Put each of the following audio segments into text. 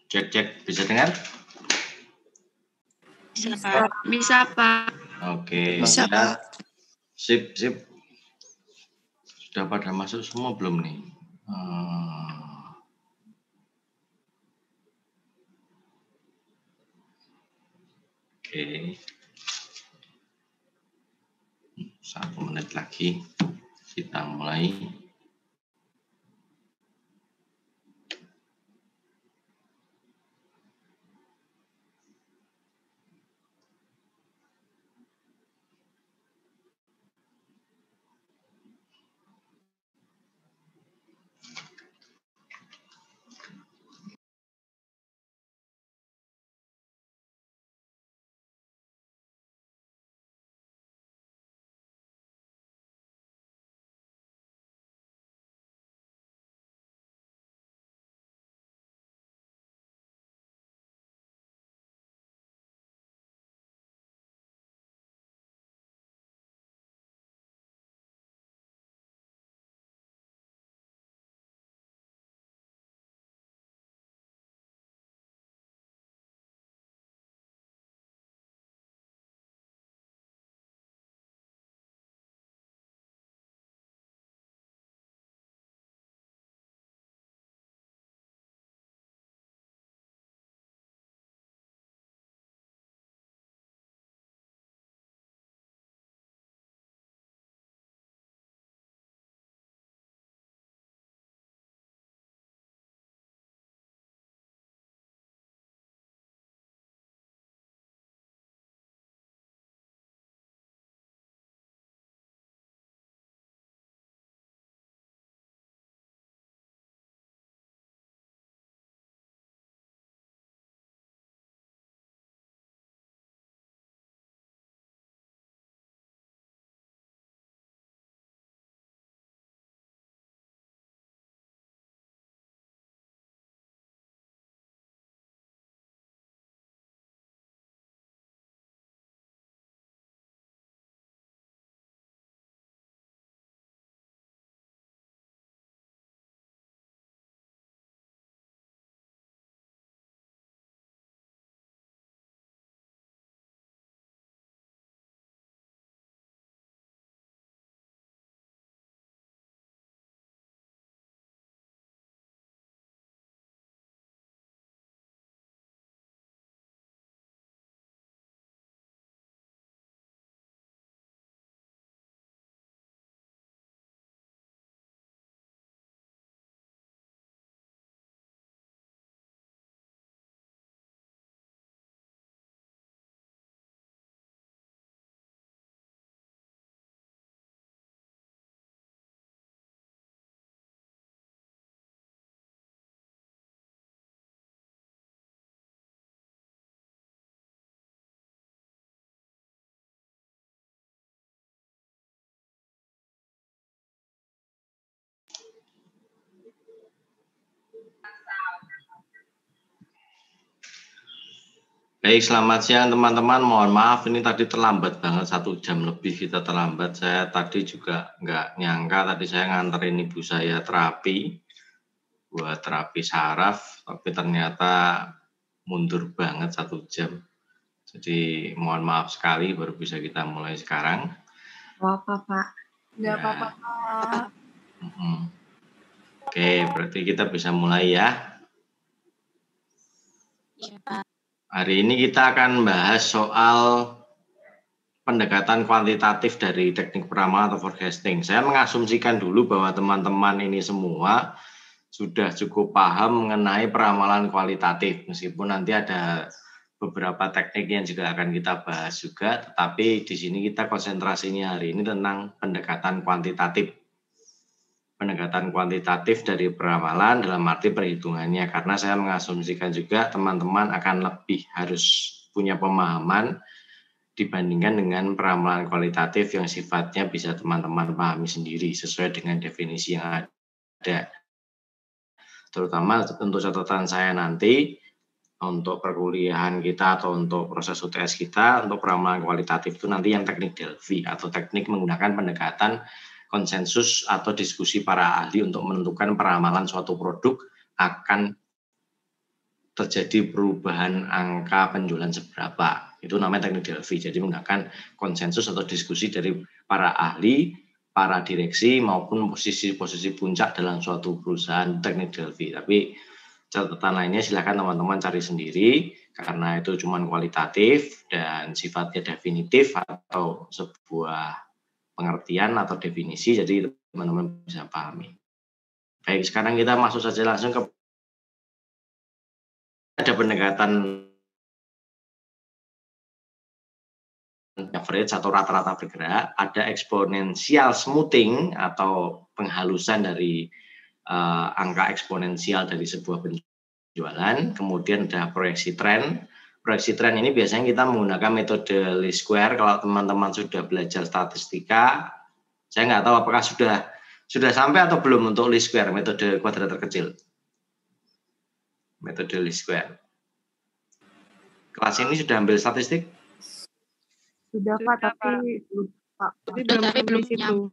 Cek, bisa dengar? Bisa, Pak. Oke, Bisa, Pak. Sip. Sudah pada masuk semua belum nih? Oke. 1 menit lagi kita mulai. Baik, selamat siang teman-teman. Mohon maaf ini tadi terlambat banget, 1 jam lebih kita terlambat. Saya tadi juga nggak nyangka, tadi saya nganterin ibu saya terapi, buat terapi saraf, tapi ternyata mundur banget 1 jam. Jadi mohon maaf sekali, baru bisa kita mulai sekarang. Apa, Pak? Nggak apa-apa, Pak. Oke, berarti kita bisa mulai ya. Iya, Pak. Hari ini kita akan bahas soal pendekatan kuantitatif dari teknik peramalan atau forecasting. Saya mengasumsikan dulu bahwa teman-teman ini semua sudah cukup paham mengenai peramalan kualitatif, meskipun nanti ada beberapa teknik yang juga akan kita bahas juga, tetapi di sini kita konsentrasinya hari ini tentang pendekatan kuantitatif. Pendekatan kuantitatif dari peramalan dalam arti perhitungannya, karena saya mengasumsikan juga teman-teman akan lebih harus punya pemahaman dibandingkan dengan peramalan kualitatif yang sifatnya bisa teman-teman pahami sendiri sesuai dengan definisi yang ada. Terutama untuk catatan saya nanti, untuk perkuliahan kita atau untuk proses UTS kita, untuk peramalan kualitatif itu nanti yang teknik Delphi atau teknik menggunakan pendekatan konsensus atau diskusi para ahli untuk menentukan peramalan suatu produk akan terjadi perubahan angka penjualan seberapa. Itu namanya teknik Delphi. Jadi menggunakan konsensus atau diskusi dari para ahli, para direksi maupun posisi-posisi puncak dalam suatu perusahaan, teknik Delphi. Tapi catatan lainnya silakan teman-teman cari sendiri karena itu cuma kualitatif dan sifatnya definitif atau sebuah pengertian atau definisi, jadi teman-teman bisa pahami. Baik, sekarang kita masuk saja langsung ke ada pendekatan average atau rata-rata bergerak, ada exponential smoothing atau penghalusan dari angka eksponensial dari sebuah penjualan, kemudian ada proyeksi tren. Proyeksi tren ini biasanya kita menggunakan metode least square. Kalau teman-teman sudah belajar statistika, saya nggak tahu apakah sudah sampai atau belum untuk least square, metode kuadrat terkecil. Metode least square. Kelas ini sudah ambil statistik? Sudah Pak, tapi belum situ.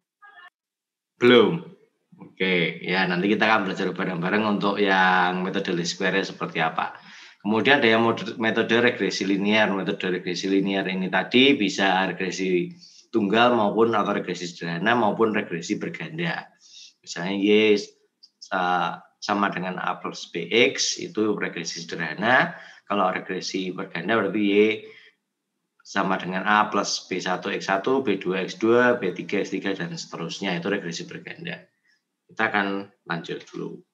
Belum. Oke, ya nanti kita akan belajar bareng-bareng untuk yang metode least square seperti apa. Kemudian ada yang metode regresi linear. Metode regresi linear ini tadi bisa regresi tunggal maupun atau regresi sederhana maupun regresi berganda. Misalnya Y sama dengan A plus BX itu regresi sederhana. Kalau regresi berganda berarti Y sama dengan A plus B1 X1, B2 X2, B3 X3 dan seterusnya. Itu regresi berganda. Kita akan lanjut dulu.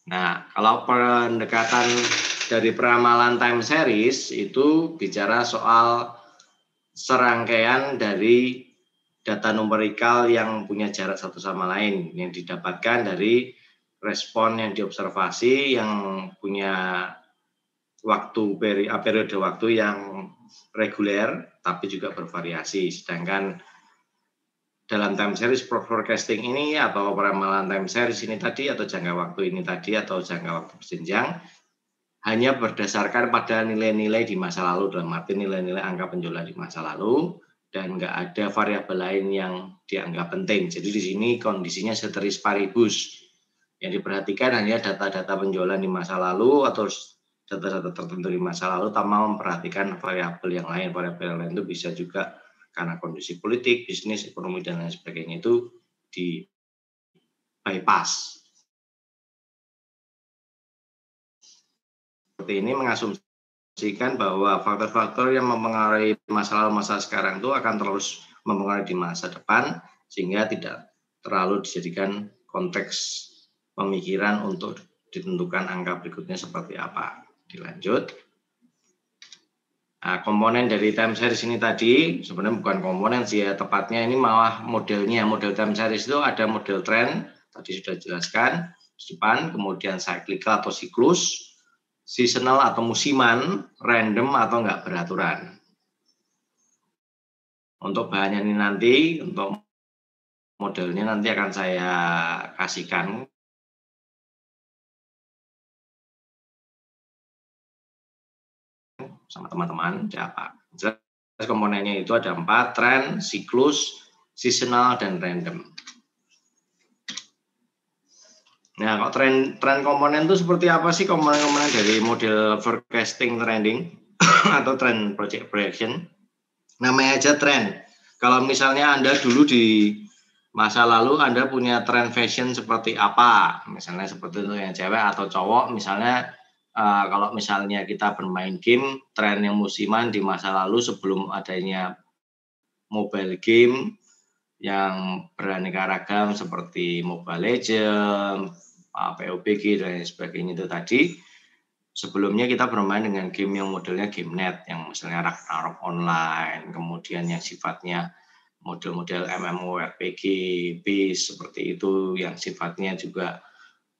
Nah, kalau pendekatan dari peramalan time series itu bicara soal serangkaian dari data numerikal yang punya jarak satu sama lain yang didapatkan dari respon yang diobservasi yang punya periode waktu yang reguler tapi juga bervariasi. Sedangkan dalam time series forecasting ini atau peramalan time series ini tadi atau jangka waktu ini tadi atau jangka waktu berjenjang hanya berdasarkan pada nilai-nilai di masa lalu, dalam arti nilai-nilai angka penjualan di masa lalu, dan nggak ada variabel lain yang dianggap penting. Jadi di sini kondisinya ceteris paribus. Yang diperhatikan hanya data-data penjualan di masa lalu atau data-data tertentu di masa lalu tanpa memperhatikan variabel yang lain. Variabel yang lain itu bisa juga karena kondisi politik, bisnis, ekonomi, dan lain sebagainya itu di bypass. Seperti ini mengasumsikan bahwa faktor-faktor yang mempengaruhi masa lalu masa sekarang itu akan terus mempengaruhi di masa depan sehingga tidak terlalu dijadikan konteks pemikiran untuk ditentukan angka berikutnya seperti apa. Dilanjut. Nah, komponen dari time series ini tadi sebenarnya bukan komponen sih ya, tepatnya ini malah modelnya. Model time series itu ada model trend, tadi sudah jelaskan di depan, kemudian cyclical atau siklus, seasonal atau musiman, random atau enggak beraturan. Untuk bahannya ini nanti, untuk modelnya nanti akan saya kasihkan sama teman-teman. Siapa? Jelas komponennya itu ada 4, trend, siklus, seasonal, dan random. Nah, kalau tren komponen itu seperti apa sih komponen-komponen dari model forecasting trending atau trend project projection? Namanya aja tren. Kalau misalnya Anda dulu di masa lalu Anda punya tren fashion seperti apa? Misalnya seperti itu yang cewek atau cowok. Misalnya kalau misalnya kita bermain game, tren yang musiman di masa lalu sebelum adanya mobile game yang beraneka ragam seperti Mobile Legends, PUBG dan sebagainya itu tadi. Sebelumnya kita bermain dengan game yang modelnya game net, yang misalnya Ragnarok Online, kemudian yang sifatnya model-model MMORPG, base seperti itu, yang sifatnya juga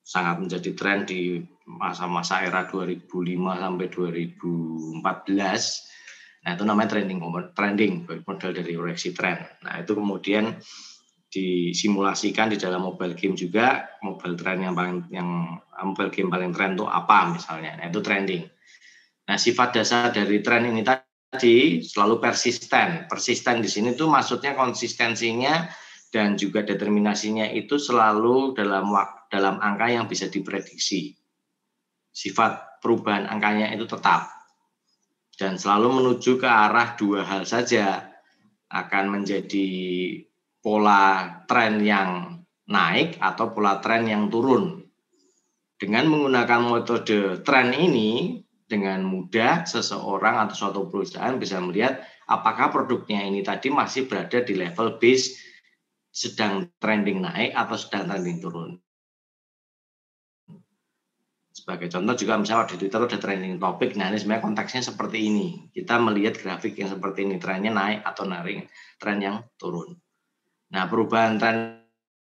sangat menjadi tren di masa-masa era 2005 sampai 2014. Nah, itu namanya trending model dari koreksi tren. Nah, itu kemudian disimulasikan di dalam mobile game juga. Mobile mobile game paling tren itu apa misalnya. Nah, itu trending. Nah, sifat dasar dari tren ini tadi selalu persisten. Persisten di sini tuh maksudnya konsistensinya dan juga determinasinya itu selalu dalam angka yang bisa diprediksi. Sifat perubahan angkanya itu tetap. Dan selalu menuju ke arah dua hal saja, akan menjadi pola tren yang naik atau pola tren yang turun. Dengan menggunakan metode tren ini, dengan mudah seseorang atau suatu perusahaan bisa melihat apakah produknya ini tadi masih berada di level base sedang trending naik atau sedang trending turun. Sebagai contoh juga misalnya di Twitter ada trending topik, nah ini sebenarnya konteksnya seperti ini. Kita melihat grafik yang seperti ini, trennya naik atau naik, tren yang turun. Nah, perubahan tren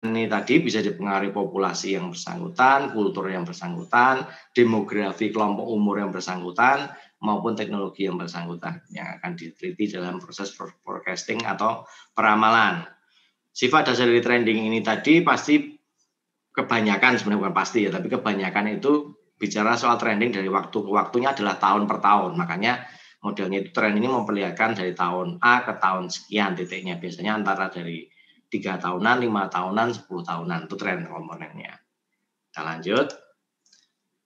ini tadi bisa dipengaruhi populasi yang bersangkutan, kultur yang bersangkutan, demografi kelompok umur yang bersangkutan, maupun teknologi yang bersangkutan yang akan diteliti dalam proses forecasting atau peramalan. Sifat dasar dari trending ini tadi pasti kebanyakan, sebenarnya bukan pasti ya, tapi kebanyakan itu bicara soal trending dari waktu ke waktunya adalah tahun per tahun. Makanya modelnya itu tren ini memperlihatkan dari tahun A ke tahun sekian titiknya. Biasanya antara dari 3 tahunan, 5 tahunan, 10 tahunan. Itu tren komponennya. Kita lanjut.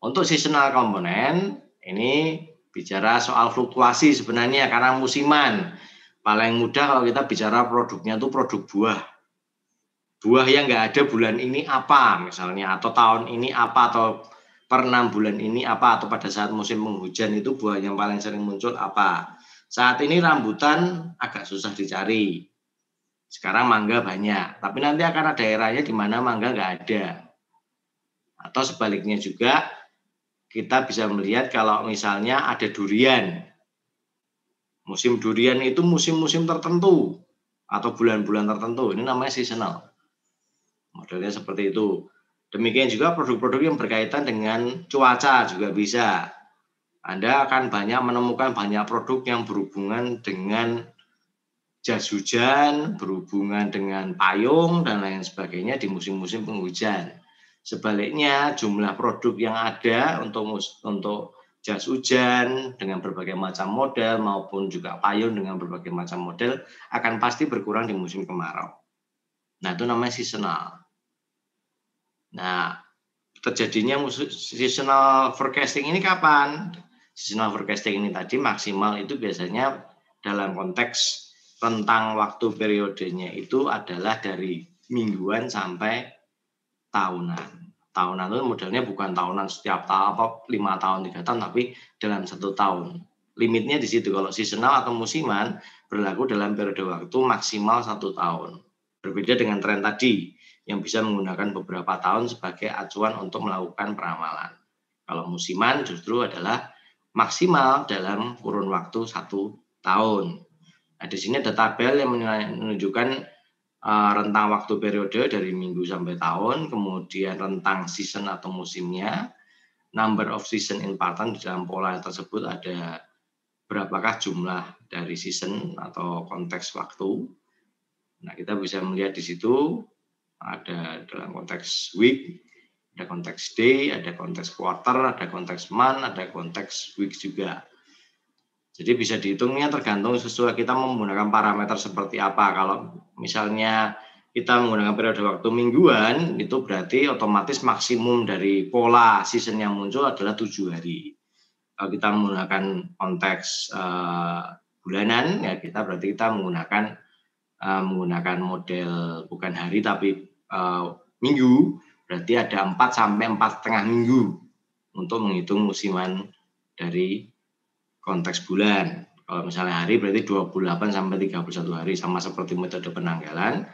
Untuk seasonal komponen, ini bicara soal fluktuasi sebenarnya karena musiman. Paling mudah kalau kita bicara produknya itu produk buah. Buah yang nggak ada bulan ini apa misalnya, atau tahun ini apa, atau per 6 bulan ini apa, atau pada saat musim penghujan itu buah yang paling sering muncul apa. Saat ini rambutan agak susah dicari. Sekarang mangga banyak, tapi nanti akan ada daerahnya di mana mangga nggak ada. Atau sebaliknya juga, kita bisa melihat kalau misalnya ada durian. Musim durian itu musim-musim tertentu, atau bulan-bulan tertentu, ini namanya seasonal. Modelnya seperti itu. Demikian juga produk-produk yang berkaitan dengan cuaca juga bisa. Anda akan banyak menemukan banyak produk yang berhubungan dengan jas hujan, berhubungan dengan payung, dan lain sebagainya di musim-musim penghujan. Sebaliknya, jumlah produk yang ada untuk jas hujan dengan berbagai macam model maupun juga payung dengan berbagai macam model akan pasti berkurang di musim kemarau. Nah, itu namanya seasonal. Nah, terjadinya seasonal forecasting ini kapan? Seasonal forecasting ini tadi maksimal itu biasanya dalam konteks rentang waktu periodenya itu adalah dari mingguan sampai tahunan. Tahunan itu modelnya bukan tahunan setiap tahun, 5 tahun, 3 tahun, tapi dalam 1 tahun. Limitnya di situ. Kalau seasonal atau musiman berlaku dalam periode waktu maksimal 1 tahun. Berbeda dengan tren tadi, yang bisa menggunakan beberapa tahun sebagai acuan untuk melakukan peramalan. Kalau musiman justru adalah maksimal dalam kurun waktu 1 tahun. Nah, di sini ada tabel yang menunjukkan rentang waktu periode dari minggu sampai tahun, kemudian rentang season atau musimnya, number of season in pattern. Di dalam pola tersebut ada berapakah jumlah dari season atau konteks waktu. Nah, kita bisa melihat di situ ada dalam konteks week, ada konteks day, ada konteks quarter, ada konteks month, ada konteks week juga. Jadi bisa dihitungnya tergantung sesuai kita menggunakan parameter seperti apa. Kalau misalnya kita menggunakan periode waktu mingguan, itu berarti otomatis maksimum dari pola season yang muncul adalah 7 hari. Kalau kita menggunakan konteks bulanan, ya berarti kita menggunakan model bukan hari tapi minggu, berarti ada 4 sampai 4,5 minggu untuk menghitung musiman dari konteks bulan. Kalau misalnya hari berarti 28 sampai 31 hari, sama seperti metode penanggalan.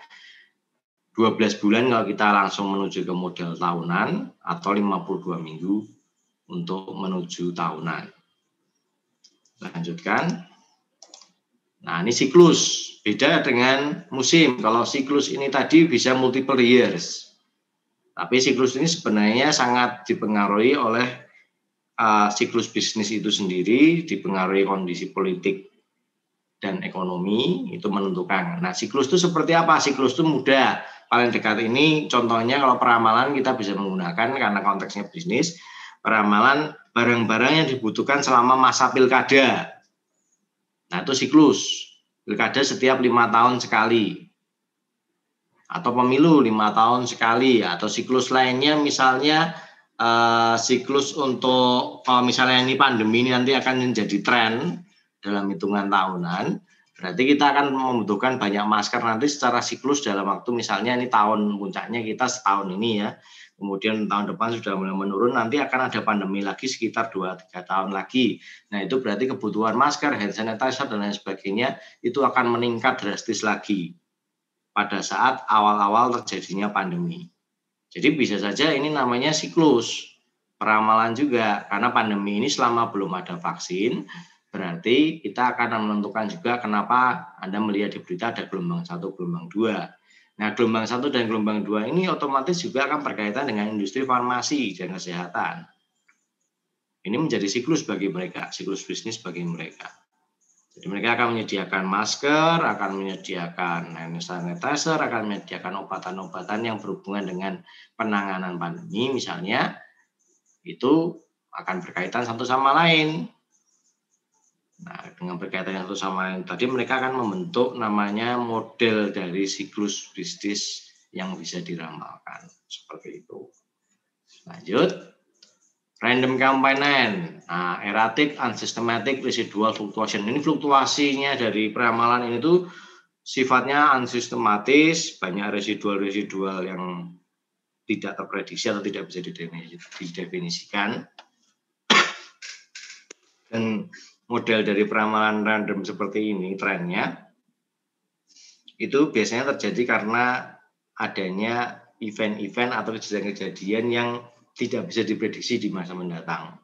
12 bulan kalau kita langsung menuju ke model tahunan, atau 52 minggu untuk menuju tahunan. Lanjutkan. Nah, ini siklus. Beda dengan musim. Kalau siklus ini tadi bisa multiple years. Tapi siklus ini sebenarnya sangat dipengaruhi oleh siklus bisnis itu sendiri, dipengaruhi kondisi politik dan ekonomi, itu menentukan. Nah, siklus itu seperti apa? Siklus itu mudah. Paling dekat ini contohnya kalau peramalan kita bisa menggunakan karena konteksnya bisnis, peramalan barang-barang yang dibutuhkan selama masa pilkada. Nah, itu siklus. Pilkada setiap 5 tahun sekali. Atau pemilu 5 tahun sekali, atau siklus lainnya misalnya siklus untuk kalau misalnya ini pandemi ini nanti akan menjadi tren dalam hitungan tahunan, berarti kita akan membutuhkan banyak masker nanti secara siklus dalam waktu misalnya ini tahun puncaknya kita setahun ini ya, kemudian tahun depan sudah mulai menurun, nanti akan ada pandemi lagi sekitar 2-3 tahun lagi. Nah, itu berarti kebutuhan masker, hand sanitizer dan lain sebagainya itu akan meningkat drastis lagi pada saat awal-awal terjadinya pandemi. Jadi bisa saja ini namanya siklus peramalan juga, karena pandemi ini selama belum ada vaksin, berarti kita akan menentukan juga kenapa Anda melihat di berita ada gelombang 1, gelombang 2. Nah, gelombang 1 dan gelombang 2 ini otomatis juga akan berkaitan dengan industri farmasi dan kesehatan. Ini menjadi siklus bagi mereka, siklus bisnis bagi mereka. Jadi mereka akan menyediakan masker, akan menyediakan hand sanitizer, akan menyediakan obatan-obatan yang berhubungan dengan penanganan pandemi misalnya, itu akan berkaitan satu sama lain. Nah, dengan berkaitan satu sama lain tadi mereka akan membentuk namanya model dari siklus bisnis yang bisa diramalkan. Seperti itu. Lanjut. Random component, nah, erratic, unsystematic, residual fluctuation. Ini fluktuasinya dari peramalan ini tuh sifatnya unsystematis, banyak residual-residual yang tidak terprediksi atau tidak bisa didefinisikan. Dan model dari peramalan random seperti ini, trennya, itu biasanya terjadi karena adanya event-event atau kejadian-kejadian yang tidak bisa diprediksi di masa mendatang.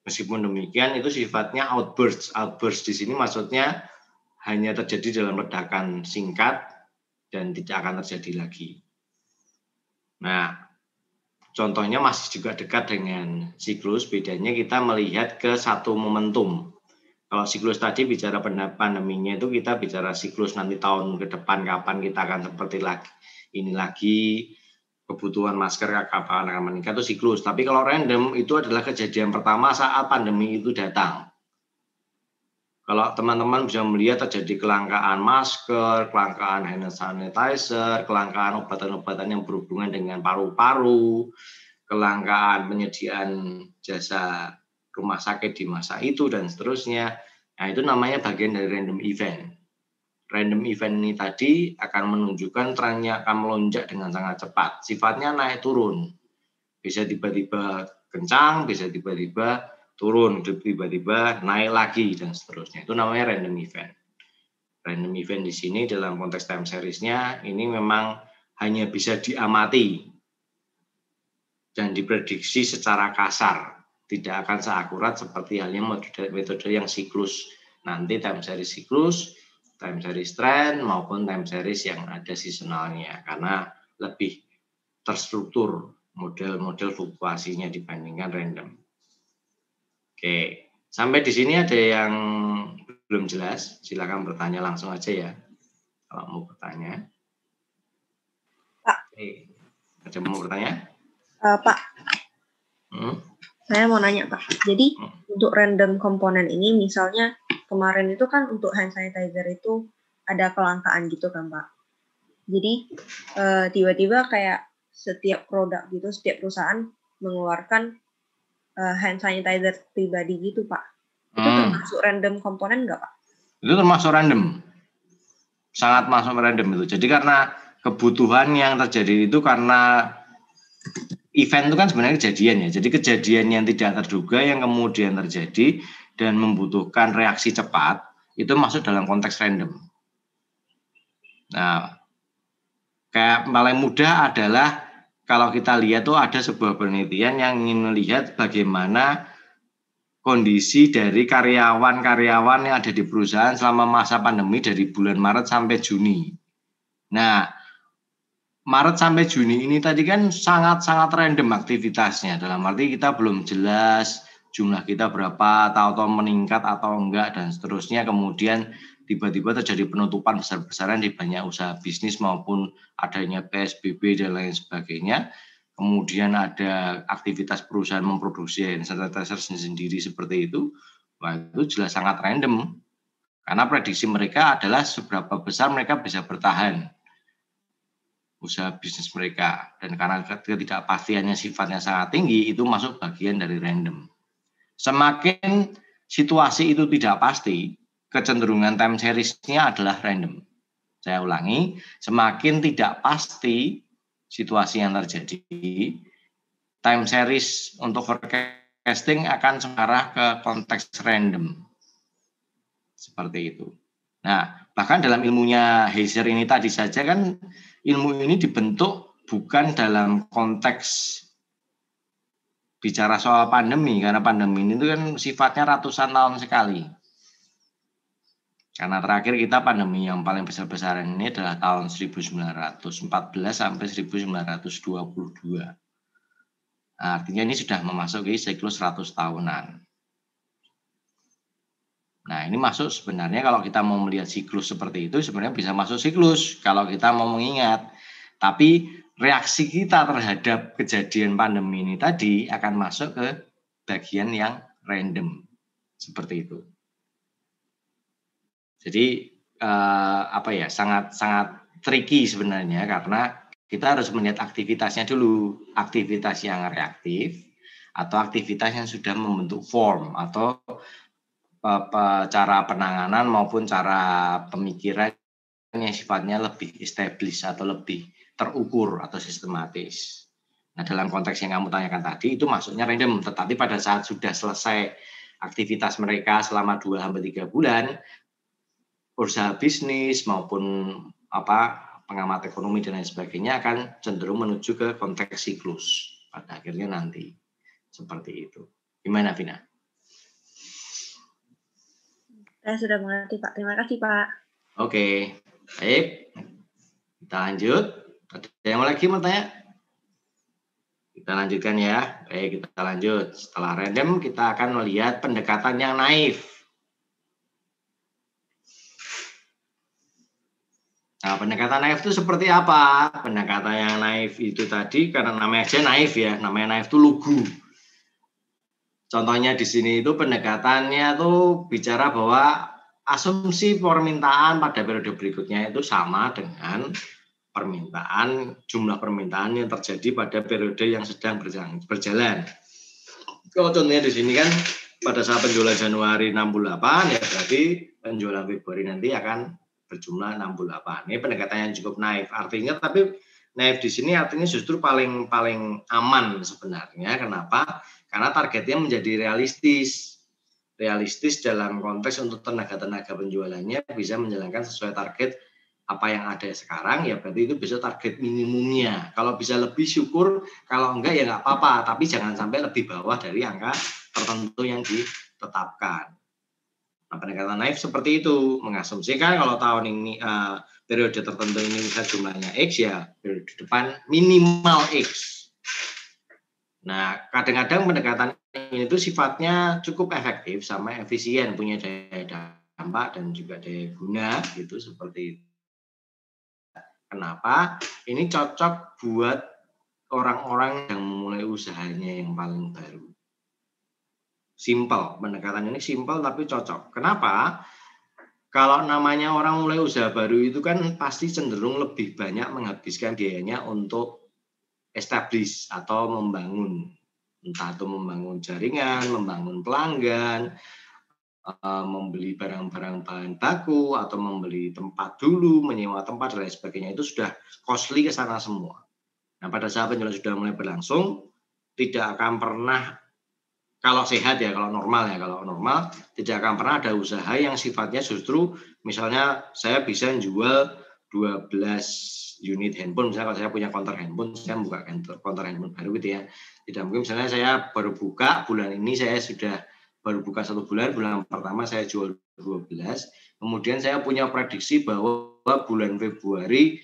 Meskipun demikian, itu sifatnya outburst. Outburst di sini maksudnya hanya terjadi dalam ledakan singkat dan tidak akan terjadi lagi. Nah, contohnya masih juga dekat dengan siklus, bedanya kita melihat ke satu momentum. Kalau siklus tadi bicara pandeminya itu kita bicara siklus nanti tahun ke depan kapan kita akan seperti lagi ini lagi. Kebutuhan masker kapan akan meningkat itu siklus. Tapi kalau random itu adalah kejadian pertama saat pandemi itu datang. Kalau teman-teman bisa melihat terjadi kelangkaan masker, kelangkaan hand sanitizer, kelangkaan obat-obatan yang berhubungan dengan paru-paru, kelangkaan penyediaan jasa rumah sakit di masa itu dan seterusnya. Nah, itu namanya bagian dari random event. Random event ini tadi akan menunjukkan trennya akan melonjak dengan sangat cepat. Sifatnya naik turun. Bisa tiba-tiba kencang, bisa tiba-tiba turun, tiba-tiba naik lagi, dan seterusnya. Itu namanya random event. Random event di sini dalam konteks time series-nya, ini memang hanya bisa diamati dan diprediksi secara kasar. Tidak akan seakurat seperti halnya metode yang siklus. Nanti time series siklus, time series trend maupun time series yang ada seasonalnya karena lebih terstruktur model-model fluktuasinya dibandingkan random. Oke, sampai di sini ada yang belum jelas, silakan bertanya langsung aja ya kalau mau bertanya. Pak. Oke, ada mau bertanya? Pak, saya mau nanya Pak. Jadi untuk random komponen ini misalnya kemarin itu kan untuk hand sanitizer itu ada kelangkaan gitu kan Pak. Jadi tiba-tiba kayak setiap produk gitu, setiap perusahaan mengeluarkan hand sanitizer pribadi gitu Pak. Itu termasuk random komponen nggak Pak? Itu termasuk random. Sangat masuk random itu. Jadi karena kebutuhan yang terjadi itu karena event itu kan sebenarnya kejadian ya. Jadi kejadian yang tidak terduga yang kemudian terjadi dan membutuhkan reaksi cepat, itu masuk dalam konteks random. Nah, kayak paling mudah adalah kalau kita lihat tuh ada sebuah penelitian yang ingin melihat bagaimana kondisi dari karyawan-karyawan yang ada di perusahaan selama masa pandemi dari bulan Maret sampai Juni. Nah, Maret sampai Juni ini tadi kan sangat-sangat random aktivitasnya. Dalam arti kita belum jelas jumlah kita berapa, tahu-tahu meningkat atau enggak, dan seterusnya. Kemudian tiba-tiba terjadi penutupan besar-besaran di banyak usaha bisnis maupun adanya PSBB dan lain sebagainya. Kemudian ada aktivitas perusahaan memproduksi hand sanitizer sendiri seperti itu. Wah, itu jelas sangat random. Karena prediksi mereka adalah seberapa besar mereka bisa bertahan usaha bisnis mereka, dan karena ketidakpastiannya sifatnya sangat tinggi, itu masuk bagian dari random. Semakin situasi itu tidak pasti, kecenderungan time series-nya adalah random. Saya ulangi, semakin tidak pasti situasi yang terjadi, time series untuk forecasting akan mengarah ke konteks random. Seperti itu. Nah, bahkan dalam ilmunya Heiser ini tadi saja kan, ilmu ini dibentuk bukan dalam konteks bicara soal pandemi, karena pandemi ini kan sifatnya ratusan tahun sekali. Karena terakhir kita pandemi yang paling besar-besaran ini adalah tahun 1914 sampai 1922. Artinya ini sudah memasuki siklus 100 tahunan. Nah, ini masuk sebenarnya kalau kita mau melihat siklus seperti itu, sebenarnya bisa masuk siklus kalau kita mau mengingat. Tapi reaksi kita terhadap kejadian pandemi ini tadi akan masuk ke bagian yang random. Seperti itu. Jadi sangat tricky sebenarnya, karena kita harus melihat aktivitasnya dulu, aktivitas yang reaktif atau aktivitas yang sudah membentuk form atau cara penanganan maupun cara pemikiran yang sifatnya lebih established atau lebih terukur atau sistematis. Nah, dalam konteks yang kamu tanyakan tadi itu masuknya random, tetapi pada saat sudah selesai aktivitas mereka selama 2-3 bulan, usaha bisnis maupun pengamat ekonomi dan lain sebagainya akan cenderung menuju ke konteks siklus pada akhirnya nanti. Seperti itu. Gimana, Vina? Saya sudah mengerti, Pak. Terima kasih, Pak. Oke, baik. Kita lanjut. Ada yang lagi mau tanya? Kita lanjutkan ya. Baik, kita lanjut. Setelah random, kita akan melihat pendekatan yang naif. Nah, pendekatan naif itu seperti apa? Pendekatan yang naif itu tadi, karena namanya aja naif ya. Namanya naif itu lugu. Contohnya di sini itu pendekatannya tuh bicara bahwa asumsi permintaan pada periode berikutnya itu sama dengan jumlah permintaan yang terjadi pada periode yang sedang berjalan. Kalau contohnya di sini kan pada saat penjualan Januari 68, ya berarti penjualan Februari nanti akan berjumlah 68. Ini pendekatan yang cukup naif. Artinya, tapi naif di sini artinya justru paling aman sebenarnya. Kenapa? Karena targetnya menjadi realistis. Realistis dalam konteks untuk tenaga-tenaga penjualannya bisa menjalankan sesuai target apa yang ada sekarang, ya berarti itu bisa target minimumnya. Kalau bisa lebih syukur, kalau enggak ya enggak apa-apa, tapi jangan sampai lebih bawah dari angka tertentu yang ditetapkan. Nah, pendekatan naif seperti itu, mengasumsikan kalau tahun ini periode tertentu ini bisa jumlahnya X, ya periode depan minimal X. Nah, kadang-kadang pendekatan ini itu sifatnya cukup efektif sama efisien, punya daya dampak dan juga daya guna gitu, seperti itu. Kenapa? Ini cocok buat orang-orang yang memulai usahanya yang paling baru. Simple, pendekatan ini simple tapi cocok. Kenapa? Kalau namanya orang mulai usaha baru itu kan pasti cenderung lebih banyak menghabiskan biayanya untuk establish atau membangun, entah itu membangun jaringan, membangun pelanggan, membeli barang-barang bahan baku, atau membeli tempat dulu, menyewa tempat dan lain sebagainya, itu sudah costly ke sana semua. Nah, pada saat penjualan sudah mulai berlangsung, tidak akan pernah, kalau sehat ya, kalau normal tidak akan pernah ada usaha yang sifatnya justru misalnya saya bisa jual 12 unit handphone, misalnya kalau saya punya counter handphone, saya buka counter handphone baru gitu ya. Tidak mungkin misalnya saya baru buka bulan ini, saya sudah baru buka 1 bulan pertama saya jual 12, kemudian saya punya prediksi bahwa bulan Februari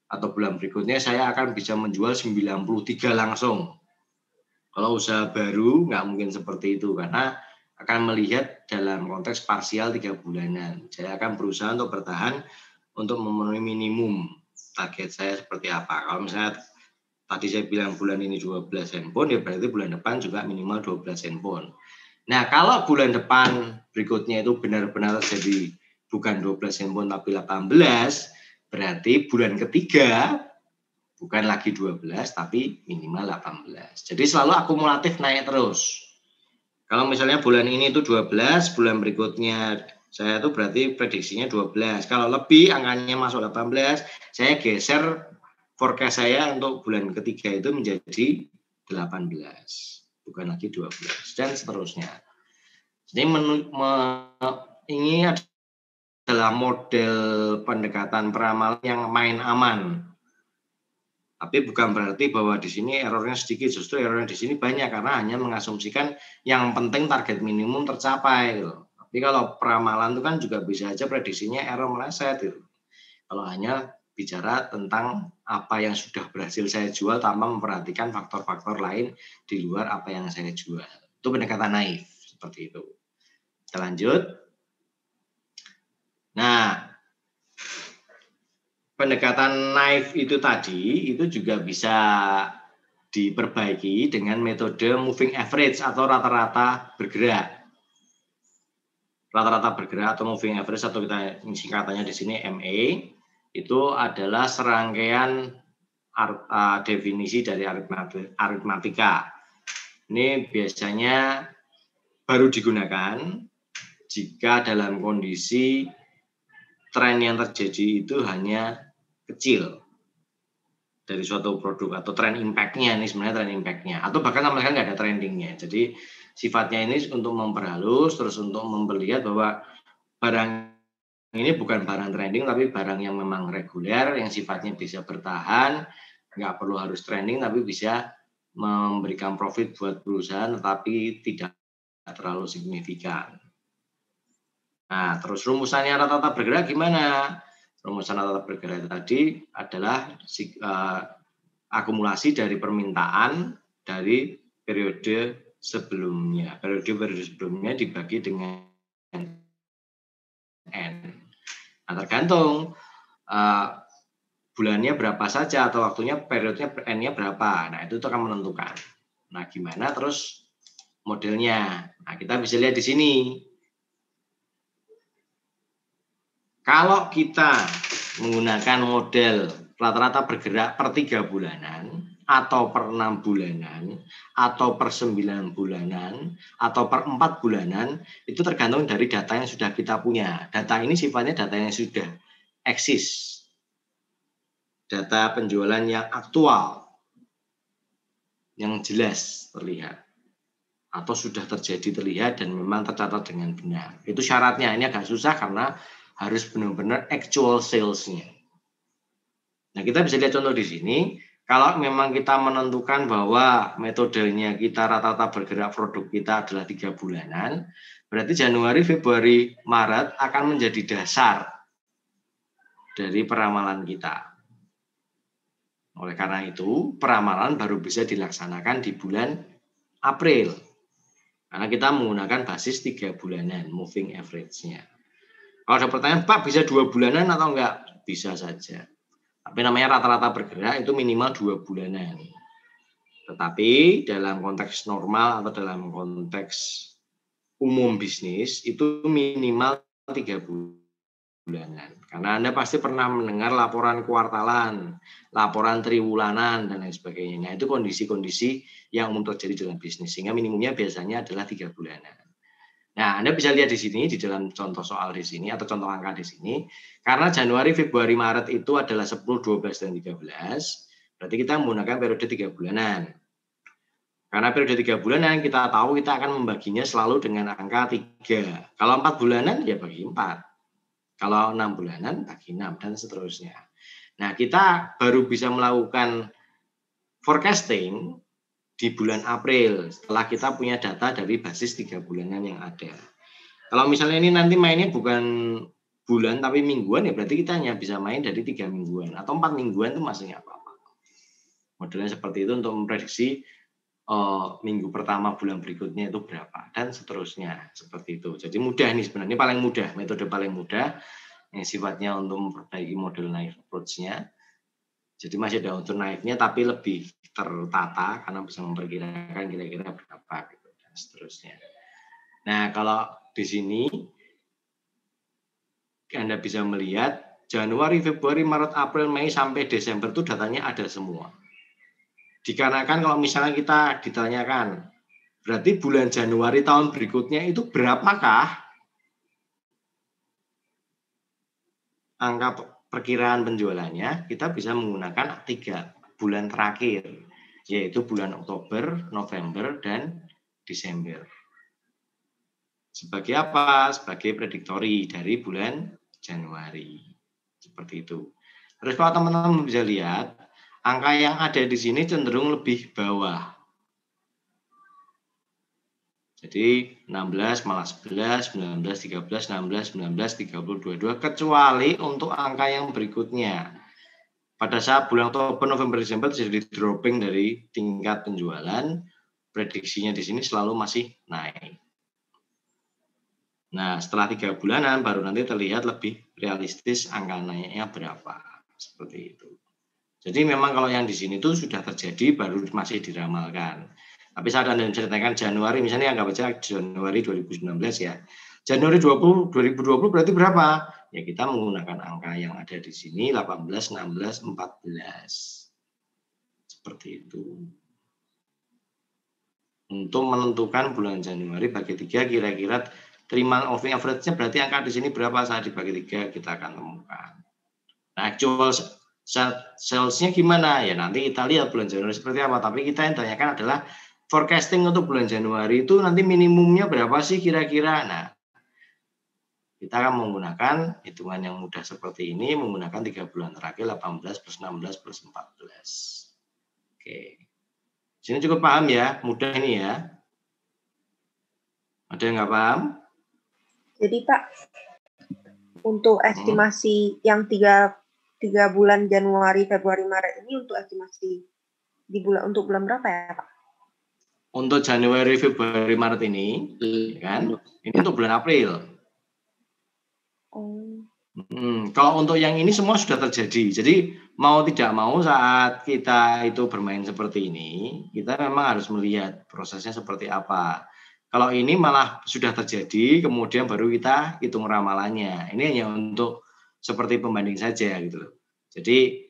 atau bulan berikutnya saya akan bisa menjual 93 langsung. Kalau usaha baru nggak mungkin seperti itu karena akan melihat dalam konteks parsial 3 bulanan. Saya akan berusaha untuk bertahan untuk memenuhi minimum target saya seperti apa. Kalau misalnya tadi saya bilang bulan ini 12 handphone, ya berarti bulan depan juga minimal 12 handphone. Nah, kalau bulan depan berikutnya itu benar-benar terjadi bukan 12 handphone tapi 18, berarti bulan ketiga bukan lagi 12 tapi minimal 18. Jadi selalu akumulatif naik terus. Kalau misalnya bulan ini itu 12, bulan berikutnya saya itu berarti prediksinya 12. Kalau lebih angkanya masuk 18, saya geser forecast saya untuk bulan ketiga itu menjadi 18. Bukan lagi 12 dan seterusnya. Jadi ini adalah model pendekatan peramalan yang main aman. Tapi bukan berarti bahwa di sini errornya sedikit, justru errornya di sini banyak karena hanya mengasumsikan yang penting target minimum tercapai. Gitu. Tapi kalau peramalan itu kan juga bisa aja prediksinya error meleset. Gitu. Kalau hanya bicara tentang apa yang sudah berhasil saya jual tanpa memperhatikan faktor-faktor lain di luar apa yang saya jual. Itu pendekatan naif seperti itu. Kita lanjut. Nah, pendekatan naif itu tadi itu juga bisa diperbaiki dengan metode moving average atau rata-rata bergerak. Rata-rata bergerak atau moving average atau kita singkatannya di sini MA itu adalah serangkaian definisi dari aritmatika. Ini biasanya baru digunakan jika dalam kondisi tren yang terjadi itu hanya kecil dari suatu produk atau tren impact-nya, ini sebenarnya tren impact-nya atau bahkan mereka nggak ada trending-nya. Jadi sifatnya ini untuk memperhalus terus untuk melihat bahwa barang ini bukan barang trending tapi barang yang memang reguler yang sifatnya bisa bertahan, nggak perlu harus trending tapi bisa memberikan profit buat perusahaan tetapi tidak terlalu signifikan. Nah, terus rumusannya rata-rata bergerak gimana? Rumusan rata-rata bergerak tadi adalah akumulasi dari permintaan dari periode sebelumnya. Periode sebelumnya dibagi dengan N. Nah, tergantung bulannya berapa saja atau waktunya periodenya N-nya berapa. Nah, itu akan menentukan. Nah, gimana terus modelnya? Nah, kita bisa lihat di sini. Kalau kita menggunakan model rata-rata bergerak per 3 bulanan, atau per 6 bulanan, atau per 9 bulanan, atau per 4 bulanan, itu tergantung dari data yang sudah kita punya. Data ini sifatnya data yang sudah eksis. Data penjualan yang aktual, yang jelas terlihat. Atau sudah terjadi terlihat dan memang tercatat dengan benar. Itu syaratnya, ini agak susah karena harus benar-benar actual sales-nya. Nah, kita bisa lihat contoh di sini. Kalau memang kita menentukan bahwa metodenya kita rata-rata bergerak produk kita adalah 3 bulanan, berarti Januari, Februari, Maret akan menjadi dasar dari peramalan kita. Oleh karena itu, peramalan baru bisa dilaksanakan di bulan April. Karena kita menggunakan basis 3 bulanan, moving average-nya. Kalau ada pertanyaan, Pak bisa 2 bulanan atau enggak? Bisa saja. Tapi namanya rata-rata bergerak itu minimal 2 bulanan. Tetapi dalam konteks normal atau dalam konteks umum bisnis itu minimal 3 bulanan. Karena Anda pasti pernah mendengar laporan kuartalan, laporan triwulanan, dan lain sebagainya. Nah, itu kondisi-kondisi yang umum terjadi dalam bisnis. Sehingga minimumnya biasanya adalah 3 bulanan. Nah, Anda bisa lihat di sini, di dalam contoh soal di sini, atau contoh angka di sini, karena Januari, Februari, Maret itu adalah 10, 12, dan 13, berarti kita menggunakan periode 3 bulanan. Karena periode 3 bulanan, kita tahu kita akan membaginya selalu dengan angka 3. Kalau 4 bulanan, ya bagi 4. Kalau 6 bulanan, bagi 6, dan seterusnya. Nah, kita baru bisa melakukan forecasting di bulan April setelah kita punya data dari basis 3 bulanan yang ada. Kalau misalnya ini nanti mainnya bukan bulan tapi mingguan, ya berarti kita hanya bisa main dari 3 mingguan atau 4 mingguan itu masih nggak apa-apa. Modelnya seperti itu untuk memprediksi minggu pertama bulan berikutnya itu berapa dan seterusnya seperti itu. Jadi mudah nih sebenarnya, paling mudah, metode paling mudah yang sifatnya untuk memperbaiki model naive approach-nya. Jadi masih ada unsur naifnya tapi lebih tertata karena bisa memperkirakan kira-kira berapa gitu dan seterusnya. Nah, kalau di sini Anda bisa melihat Januari, Februari, Maret, April, Mei sampai Desember itu datanya ada semua. Dikarenakan kalau misalnya kita ditanyakan, berarti bulan Januari tahun berikutnya itu berapakah angka perkiraan penjualannya, kita bisa menggunakan 3 bulan terakhir, yaitu bulan Oktober, November, dan Desember. Sebagai apa? Sebagai prediktori dari bulan Januari. Seperti itu. Terus kalau teman-teman bisa lihat, angka yang ada di sini cenderung lebih bawah. Jadi 16, malah 11, 19, 13, 16, 19, 30, 22, kecuali untuk angka yang berikutnya. Pada saat bulan Oktober, November, Desember terjadi dropping dari tingkat penjualan, prediksinya di sini selalu masih naik. Nah, setelah 3 bulanan baru nanti terlihat lebih realistis angka naiknya berapa. Seperti itu. Jadi memang kalau yang di sini tuh sudah terjadi baru masih diramalkan. Tapi saat Anda menceritakan Januari, misalnya anggap aja Januari 2019 ya. Januari 2020 berarti berapa? Ya kita menggunakan angka yang ada di sini 18, 16, 14. Seperti itu. Untuk menentukan bulan Januari bagi 3 kira-kira 3 month moving average-nya berarti angka di sini berapa, saat dibagi 3 kita akan temukan. Nah, actual sales-nya gimana? Ya nanti kita lihat bulan Januari seperti apa. Tapi kita yang tanyakan adalah forecasting untuk bulan Januari itu nanti minimumnya berapa sih kira-kira? Nah, kita akan menggunakan hitungan yang mudah seperti ini, menggunakan 3 bulan terakhir 18 plus 16 plus 14. Oke. Sini cukup paham ya? Mudah ini ya. Ada yang nggak paham? Jadi Pak, untuk estimasi yang 3 bulan Januari, Februari, Maret ini untuk estimasi untuk bulan berapa ya Pak? Untuk Januari, Februari, Maret ini, kan? Ini untuk bulan April. Kalau untuk yang ini semua sudah terjadi. Jadi mau tidak mau saat kita itu bermain seperti ini, kita memang harus melihat prosesnya seperti apa. Kalau ini malah sudah terjadi, kemudian baru kita hitung ramalannya. Ini hanya untuk seperti pembanding saja gitu loh. Jadi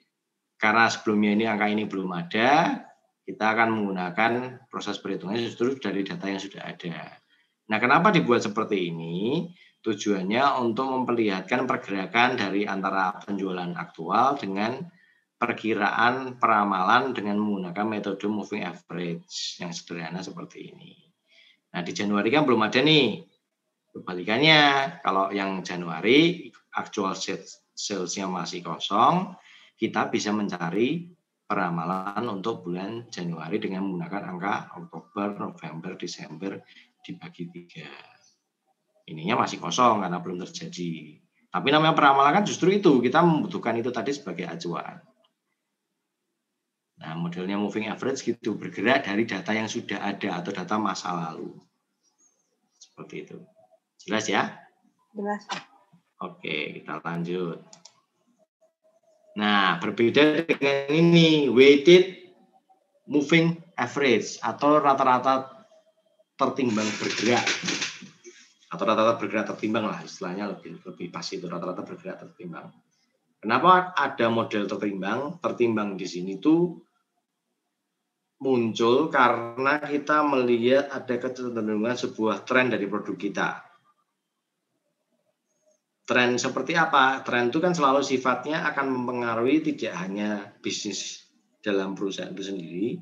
karena sebelumnya ini angka ini belum ada, kita akan menggunakan proses perhitungannya justru dari data yang sudah ada. Nah, kenapa dibuat seperti ini? Tujuannya untuk memperlihatkan pergerakan dari antara penjualan aktual dengan perkiraan peramalan dengan menggunakan metode moving average yang sederhana seperti ini. Nah, di Januari kan belum ada nih. Kebalikannya, kalau yang Januari actual sales-nya masih kosong, kita bisa mencari peramalan untuk bulan Januari dengan menggunakan angka Oktober, November, Desember dibagi 3. Ininya masih kosong karena belum terjadi. Tapi namanya peramalan kan justru itu, kita membutuhkan itu tadi sebagai acuan. Nah, modelnya moving average gitu, bergerak dari data yang sudah ada atau data masa lalu. Seperti itu. Jelas ya? Jelas. Oke, kita lanjut. Nah, berbeda dengan ini, weighted moving average atau rata-rata tertimbang bergerak. Atau rata-rata bergerak tertimbang lah, istilahnya lebih pas itu, rata-rata bergerak tertimbang. Kenapa ada model tertimbang? Tertimbang di sini tuh muncul karena kita melihat ada kecenderungan sebuah tren dari produk kita. Tren seperti apa? Tren itu kan selalu sifatnya akan mempengaruhi tidak hanya bisnis dalam perusahaan itu sendiri,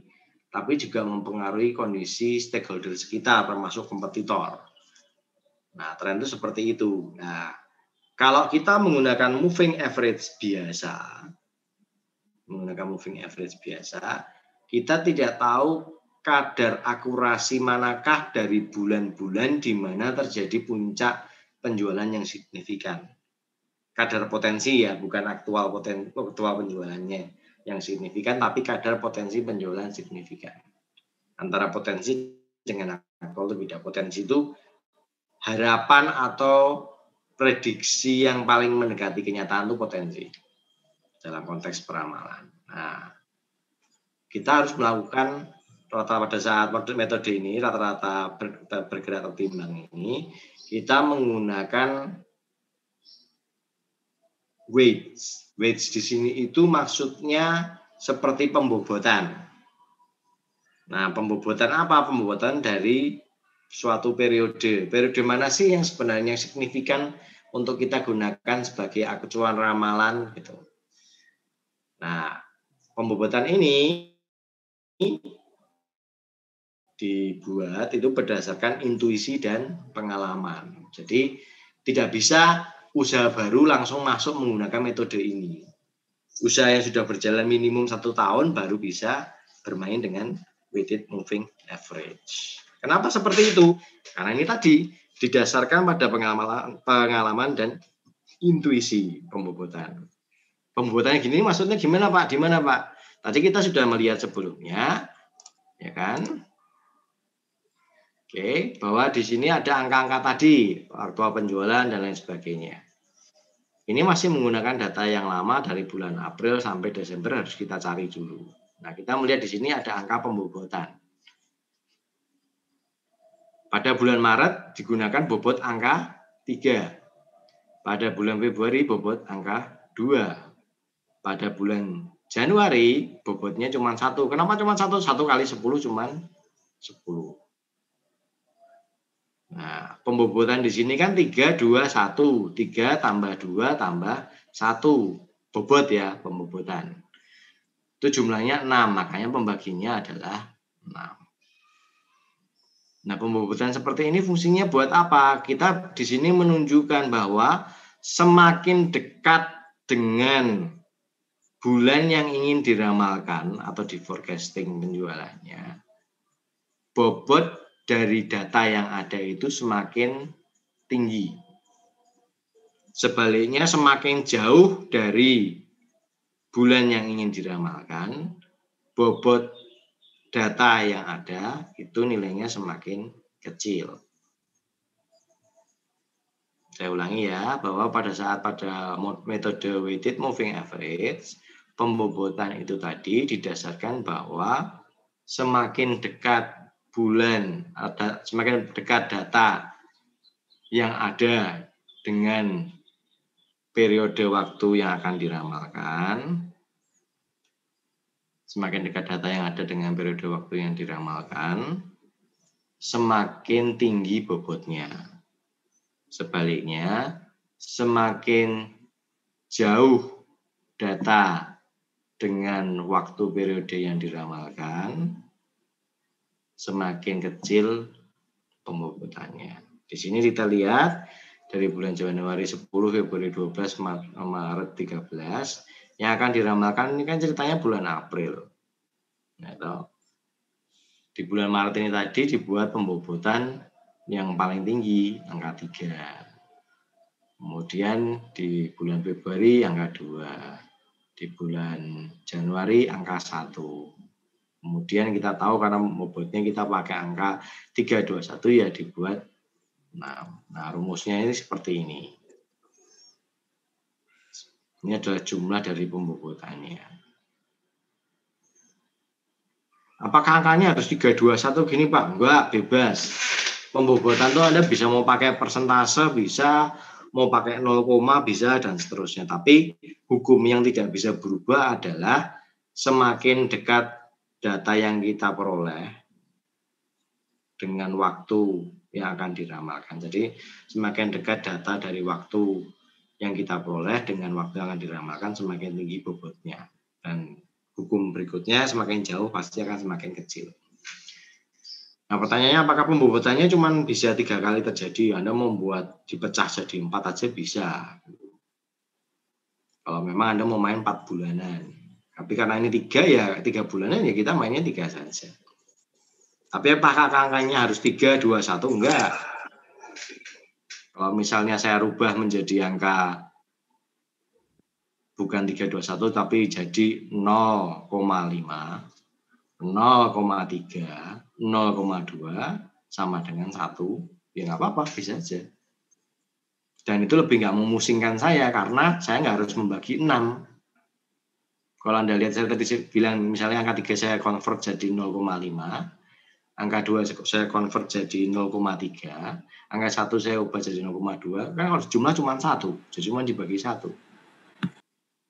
tapi juga mempengaruhi kondisi stakeholder sekitar, termasuk kompetitor. Nah, tren itu seperti itu. Nah, kalau kita menggunakan moving average biasa, kita tidak tahu kadar akurasi manakah dari bulan-bulan di mana terjadi puncak penjualan yang signifikan. kadar potensi ya, bukan aktual penjualannya yang signifikan, tapi kadar potensi penjualan signifikan. Antara potensi dengan aktual itu beda. Potensi itu harapan atau prediksi yang paling mendekati kenyataan itu potensi dalam konteks peramalan. Nah, kita harus melakukan rata-rata pada saat metode ini, rata-rata bergerak atau timbang ini, kita menggunakan weights. Weights di sini itu maksudnya seperti pembobotan. Nah, pembobotan apa? Pembobotan dari suatu periode. Periode mana sih yang sebenarnya signifikan untuk kita gunakan sebagai acuan ramalan gitu. Nah, pembobotan ini dibuat itu berdasarkan intuisi dan pengalaman. Jadi tidak bisa usaha baru langsung masuk menggunakan metode ini. Usaha yang sudah berjalan minimum 1 tahun baru bisa bermain dengan weighted moving average. Kenapa seperti itu? Karena ini tadi didasarkan pada pengalaman dan intuisi pembobotan. Pembobotannya gini maksudnya gimana Pak? Di mana Pak? Tadi kita sudah melihat sebelumnya, ya kan? Oke, bahwa di sini ada angka-angka tadi, aktual penjualan dan lain sebagainya. Ini masih menggunakan data yang lama dari bulan April sampai Desember harus kita cari dulu. Nah, kita melihat di sini ada angka pembobotan. Pada bulan Maret digunakan bobot angka 3. Pada bulan Februari bobot angka 2. Pada bulan Januari bobotnya cuma 1. Kenapa cuma 1? 1 kali 10 cuma 10. Nah, pembobotan di sini kan 3, 2, 1. 3 tambah 2 tambah 1. Bobot ya, pembobotan. Itu jumlahnya 6, makanya pembaginya adalah 6. Nah, pembobotan seperti ini fungsinya buat apa? Kita di sini menunjukkan bahwa semakin dekat dengan bulan yang ingin diramalkan atau di forecasting penjualannya, bobot dari data yang ada itu semakin tinggi. Sebaliknya semakin jauh dari bulan yang ingin diramalkan, bobot data yang ada itu nilainya semakin kecil. Saya ulangi ya, bahwa pada saat pada metode weighted moving average, pembobotan itu tadi didasarkan bahwa semakin dekat bulan, semakin dekat data yang ada dengan periode waktu yang akan diramalkan, semakin dekat data yang ada dengan periode waktu yang diramalkan, semakin tinggi bobotnya. Sebaliknya, semakin jauh data dengan waktu periode yang diramalkan, semakin kecil pembobotannya. Di sini kita lihat dari bulan Januari 10, Februari 12, Maret 13, yang akan diramalkan ini kan ceritanya bulan April. Nah, di bulan Maret ini tadi dibuat pembobotan yang paling tinggi, angka 3. Kemudian di bulan Februari angka 2. Di bulan Januari angka 1. Kemudian kita tahu karena bobotnya kita pakai angka 321 ya dibuat 6. Nah, rumusnya ini seperti ini. Ini adalah jumlah dari pembobotannya. Apakah angkanya harus 321 gini Pak? Enggak, bebas. Pembobotan itu Anda bisa mau pakai persentase, bisa, mau pakai 0, bisa, dan seterusnya. Tapi hukum yang tidak bisa berubah adalah semakin dekat data yang kita peroleh dengan waktu yang akan diramalkan. Jadi semakin dekat data dari waktu yang kita peroleh dengan waktu yang akan diramalkan, semakin tinggi bobotnya. Dan hukum berikutnya semakin jauh pasti akan semakin kecil. Nah, pertanyaannya apakah pembobotannya cuma bisa 3 kali terjadi? Anda membuat dipecah jadi 4 aja bisa. Kalau memang Anda mau main 4 bulanan. Tapi karena ini 3 ya 3 bulanan ya kita mainnya 3 saja. Tapi apakah angkanya harus 3, 2, 1? Enggak. Kalau misalnya saya rubah menjadi angka bukan 321 tapi jadi 0,5, 0,3, 0,2 sama dengan 1, ya nggak apa-apa, bisa aja. Dan itu lebih nggak memusingkan saya karena saya nggak harus membagi 6. Kalau Anda lihat saya tadi bilang misalnya angka 3 saya convert jadi 0,5, angka 2 saya convert jadi 0,3, angka 1 saya ubah jadi 0,2, kan harus jumlah cuma 1, jadi cuma dibagi 1.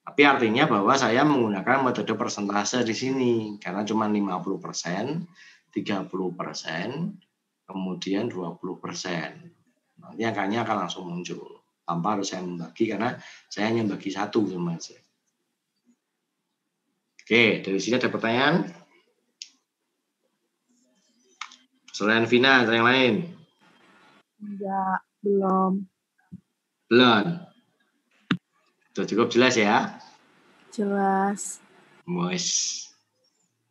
Tapi artinya bahwa saya menggunakan metode persentase di sini karena cuma 50%, 30%, kemudian 20%. Nanti angkanya akan langsung muncul tanpa harus saya membagi karena saya hanya bagi 1 sama aja. Oke, dari sini ada pertanyaan? Selain Vina, ada yang lain? Enggak, belum. Belum. Sudah cukup jelas ya? Jelas. Wes.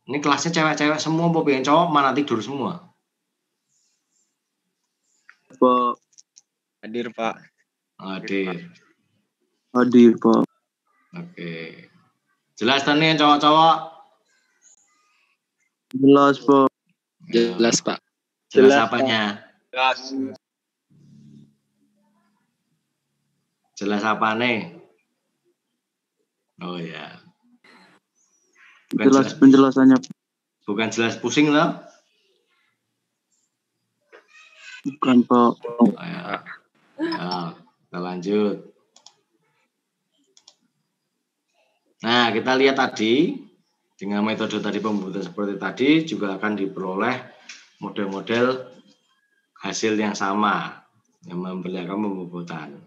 Ini kelasnya cewek-cewek semua, mau pengen cowok mana tidur semua? Pak. Hadir, Pak. Hadir. Hadir, Pak. Oke. Jelas kan nih cowok-cowok? Jelas, Pak. Jelas, Pak. Jelas apanya? Jelas. Jelas apa nih? Oh ya. Jelas penjelasannya. Bukan jelas pusing loh? Bukan, Pak. Oh, ya. Ya, kita lanjut. Nah, kita lihat tadi dengan metode tadi pembuatan seperti tadi juga akan diperoleh model-model hasil yang sama yang memperlihatkan pembuatan.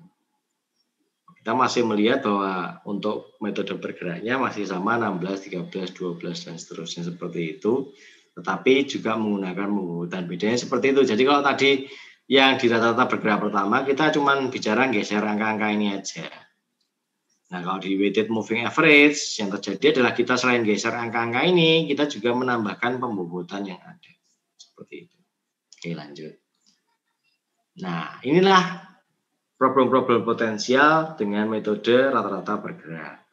Kita masih melihat bahwa untuk metode bergeraknya masih sama 16, 13, 12 dan seterusnya seperti itu, tetapi juga menggunakan pembuatan. Bedanya seperti itu. Jadi kalau tadi yang di rata-rata bergerak pertama kita cuma bicara geser angka-angka ini aja. Nah, kalau di weighted moving average yang terjadi adalah kita selain geser angka-angka ini, kita juga menambahkan pembobotan yang ada. Seperti itu. Oke, lanjut. Nah, inilah problem-problem potensial dengan metode rata-rata bergerak.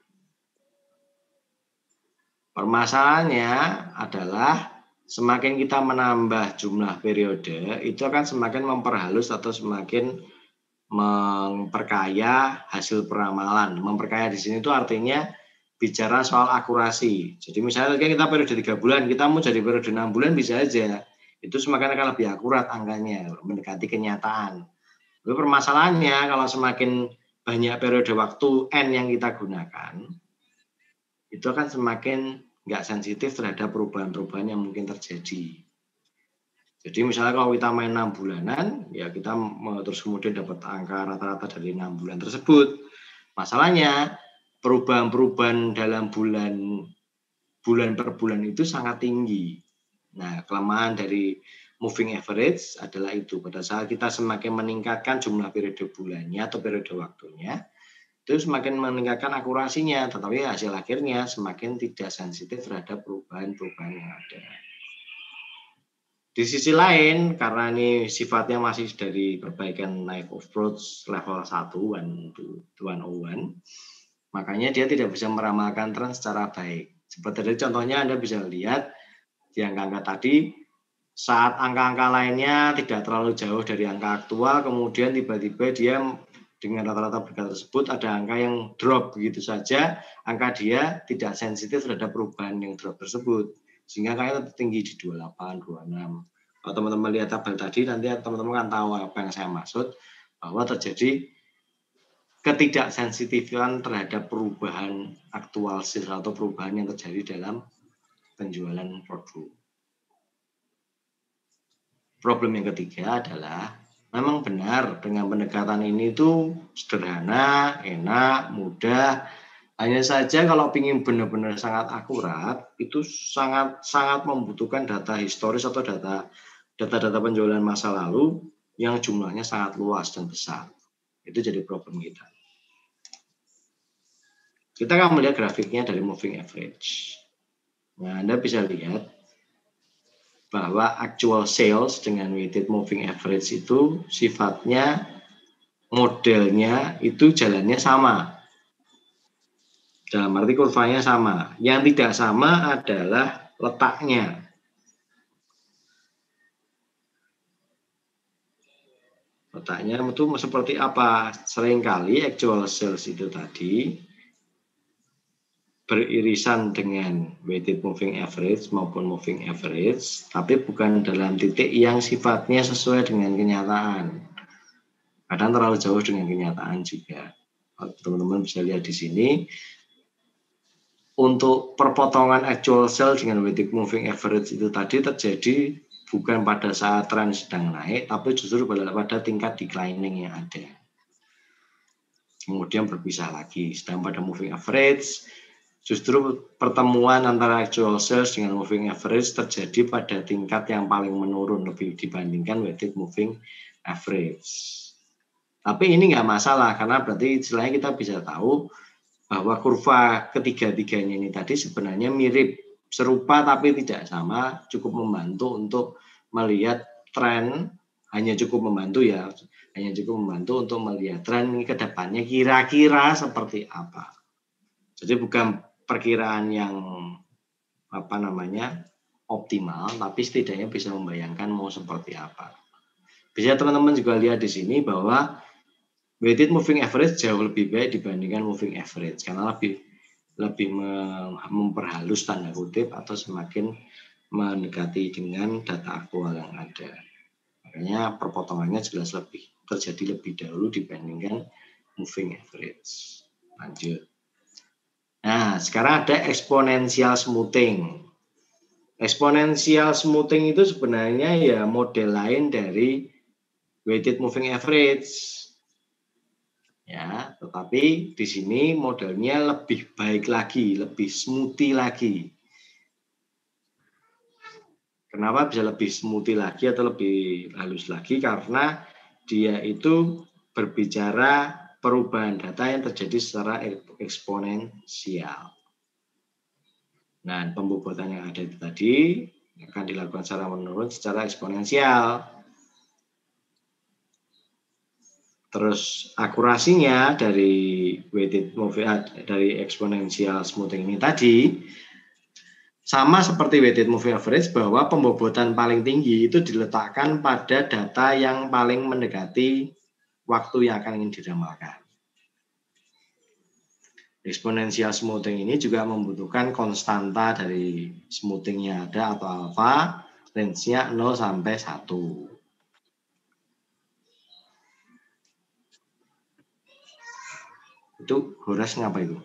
Permasalahannya adalah semakin kita menambah jumlah periode, itu akan semakin memperhalus atau semakin memperkaya hasil peramalan. Memperkaya di sini itu artinya bicara soal akurasi. Jadi misalnya kita periode 3 bulan, kita mau jadi periode 6 bulan bisa aja. Itu semakin akan lebih akurat angkanya, mendekati kenyataan. Tapi permasalahannya kalau semakin banyak periode waktu N yang kita gunakan, itu akan semakin nggak sensitif terhadap perubahan-perubahan yang mungkin terjadi. Jadi misalnya kalau kita main 6 bulanan, ya kita terus kemudian dapat angka rata-rata dari 6 bulan tersebut. Masalahnya perubahan-perubahan dalam bulan per bulan itu sangat tinggi. Nah, kelemahan dari moving average adalah itu. Pada saat kita semakin meningkatkan jumlah periode bulannya atau periode waktunya, itu semakin meningkatkan akurasinya, tetapi hasil akhirnya semakin tidak sensitif terhadap perubahan-perubahan yang ada. Di sisi lain, karena ini sifatnya masih dari perbaikan knife approach level 101, makanya dia tidak bisa meramalkan tren secara baik. Seperti tadi contohnya Anda bisa lihat di angka-angka tadi, saat angka-angka lainnya tidak terlalu jauh dari angka aktual, kemudian tiba-tiba dia dengan rata-rata bergerak tersebut ada angka yang drop begitu saja, angka dia tidak sensitif terhadap perubahan yang drop tersebut, sehingga angkanya tinggi di 28, 26. Kalau teman-teman lihat tabel tadi, nanti teman-teman akan tahu apa yang saya maksud, bahwa terjadi ketidaksensitifan terhadap perubahan aktual sales atau perubahan yang terjadi dalam penjualan produk. Problem yang ketiga adalah memang benar dengan pendekatan ini itu sederhana, enak, mudah. Hanya saja kalau ingin benar-benar sangat akurat, itu sangat membutuhkan data historis atau data penjualan masa lalu yang jumlahnya sangat luas dan besar. Itu jadi problem kita. Kita akan melihat grafiknya dari moving average. Nah, Anda bisa lihat bahwa actual sales dengan weighted moving average itu sifatnya modelnya itu jalannya sama. Dalam arti kurvanya sama. Yang tidak sama adalah letaknya. Letaknya itu seperti apa? Seringkali actual sales itu tadi beririsan dengan weighted moving average maupun moving average, tapi bukan dalam titik yang sifatnya sesuai dengan kenyataan. Kadang terlalu jauh dengan kenyataan juga. Teman-teman bisa lihat di sini, untuk perpotongan actual sell dengan weighted moving average itu tadi terjadi bukan pada saat tren sedang naik, tapi justru pada tingkat declining yang ada. Kemudian berpisah lagi. Sedang pada moving average, justru pertemuan antara actual sales dengan moving average terjadi pada tingkat yang paling menurun lebih dibandingkan weighted moving average. Tapi ini nggak masalah karena berarti istilahnya kita bisa tahu bahwa kurva ketiga-tiganya ini tadi sebenarnya mirip, serupa tapi tidak sama, cukup membantu untuk melihat tren, hanya cukup membantu untuk melihat tren ini ke depannya kira-kira seperti apa. Jadi bukan perkiraan yang optimal, tapi setidaknya bisa membayangkan mau seperti apa. Bisa teman-teman juga lihat di sini bahwa weighted moving average jauh lebih baik dibandingkan moving average karena lebih memperhalus tanda kutip atau semakin mendekati dengan data aktual yang ada. Makanya perpotongannya jelas terjadi lebih dahulu dibandingkan moving average. Lanjut. Nah, sekarang ada exponential smoothing. Exponential smoothing itu sebenarnya ya model lain dari weighted moving average. Ya, tetapi di sini modelnya lebih baik lagi, lebih smoothie lagi. Kenapa bisa lebih smoothie lagi atau lebih halus lagi? Karena dia itu berbicara perubahan data yang terjadi secara eksponensial. Nah, pembobotan yang ada itu tadi akan dilakukan secara menurun secara eksponensial. Terus akurasinya dari weighted moving dari exponential smoothing ini tadi sama seperti weighted moving average bahwa pembobotan paling tinggi itu diletakkan pada data yang paling mendekati waktu yang akan ingin diramalkan. Exponential smoothing ini juga membutuhkan konstanta dari smoothingnya ada atau alpha, range-nya 0 sampai 1. Itu Horas ngapa itu?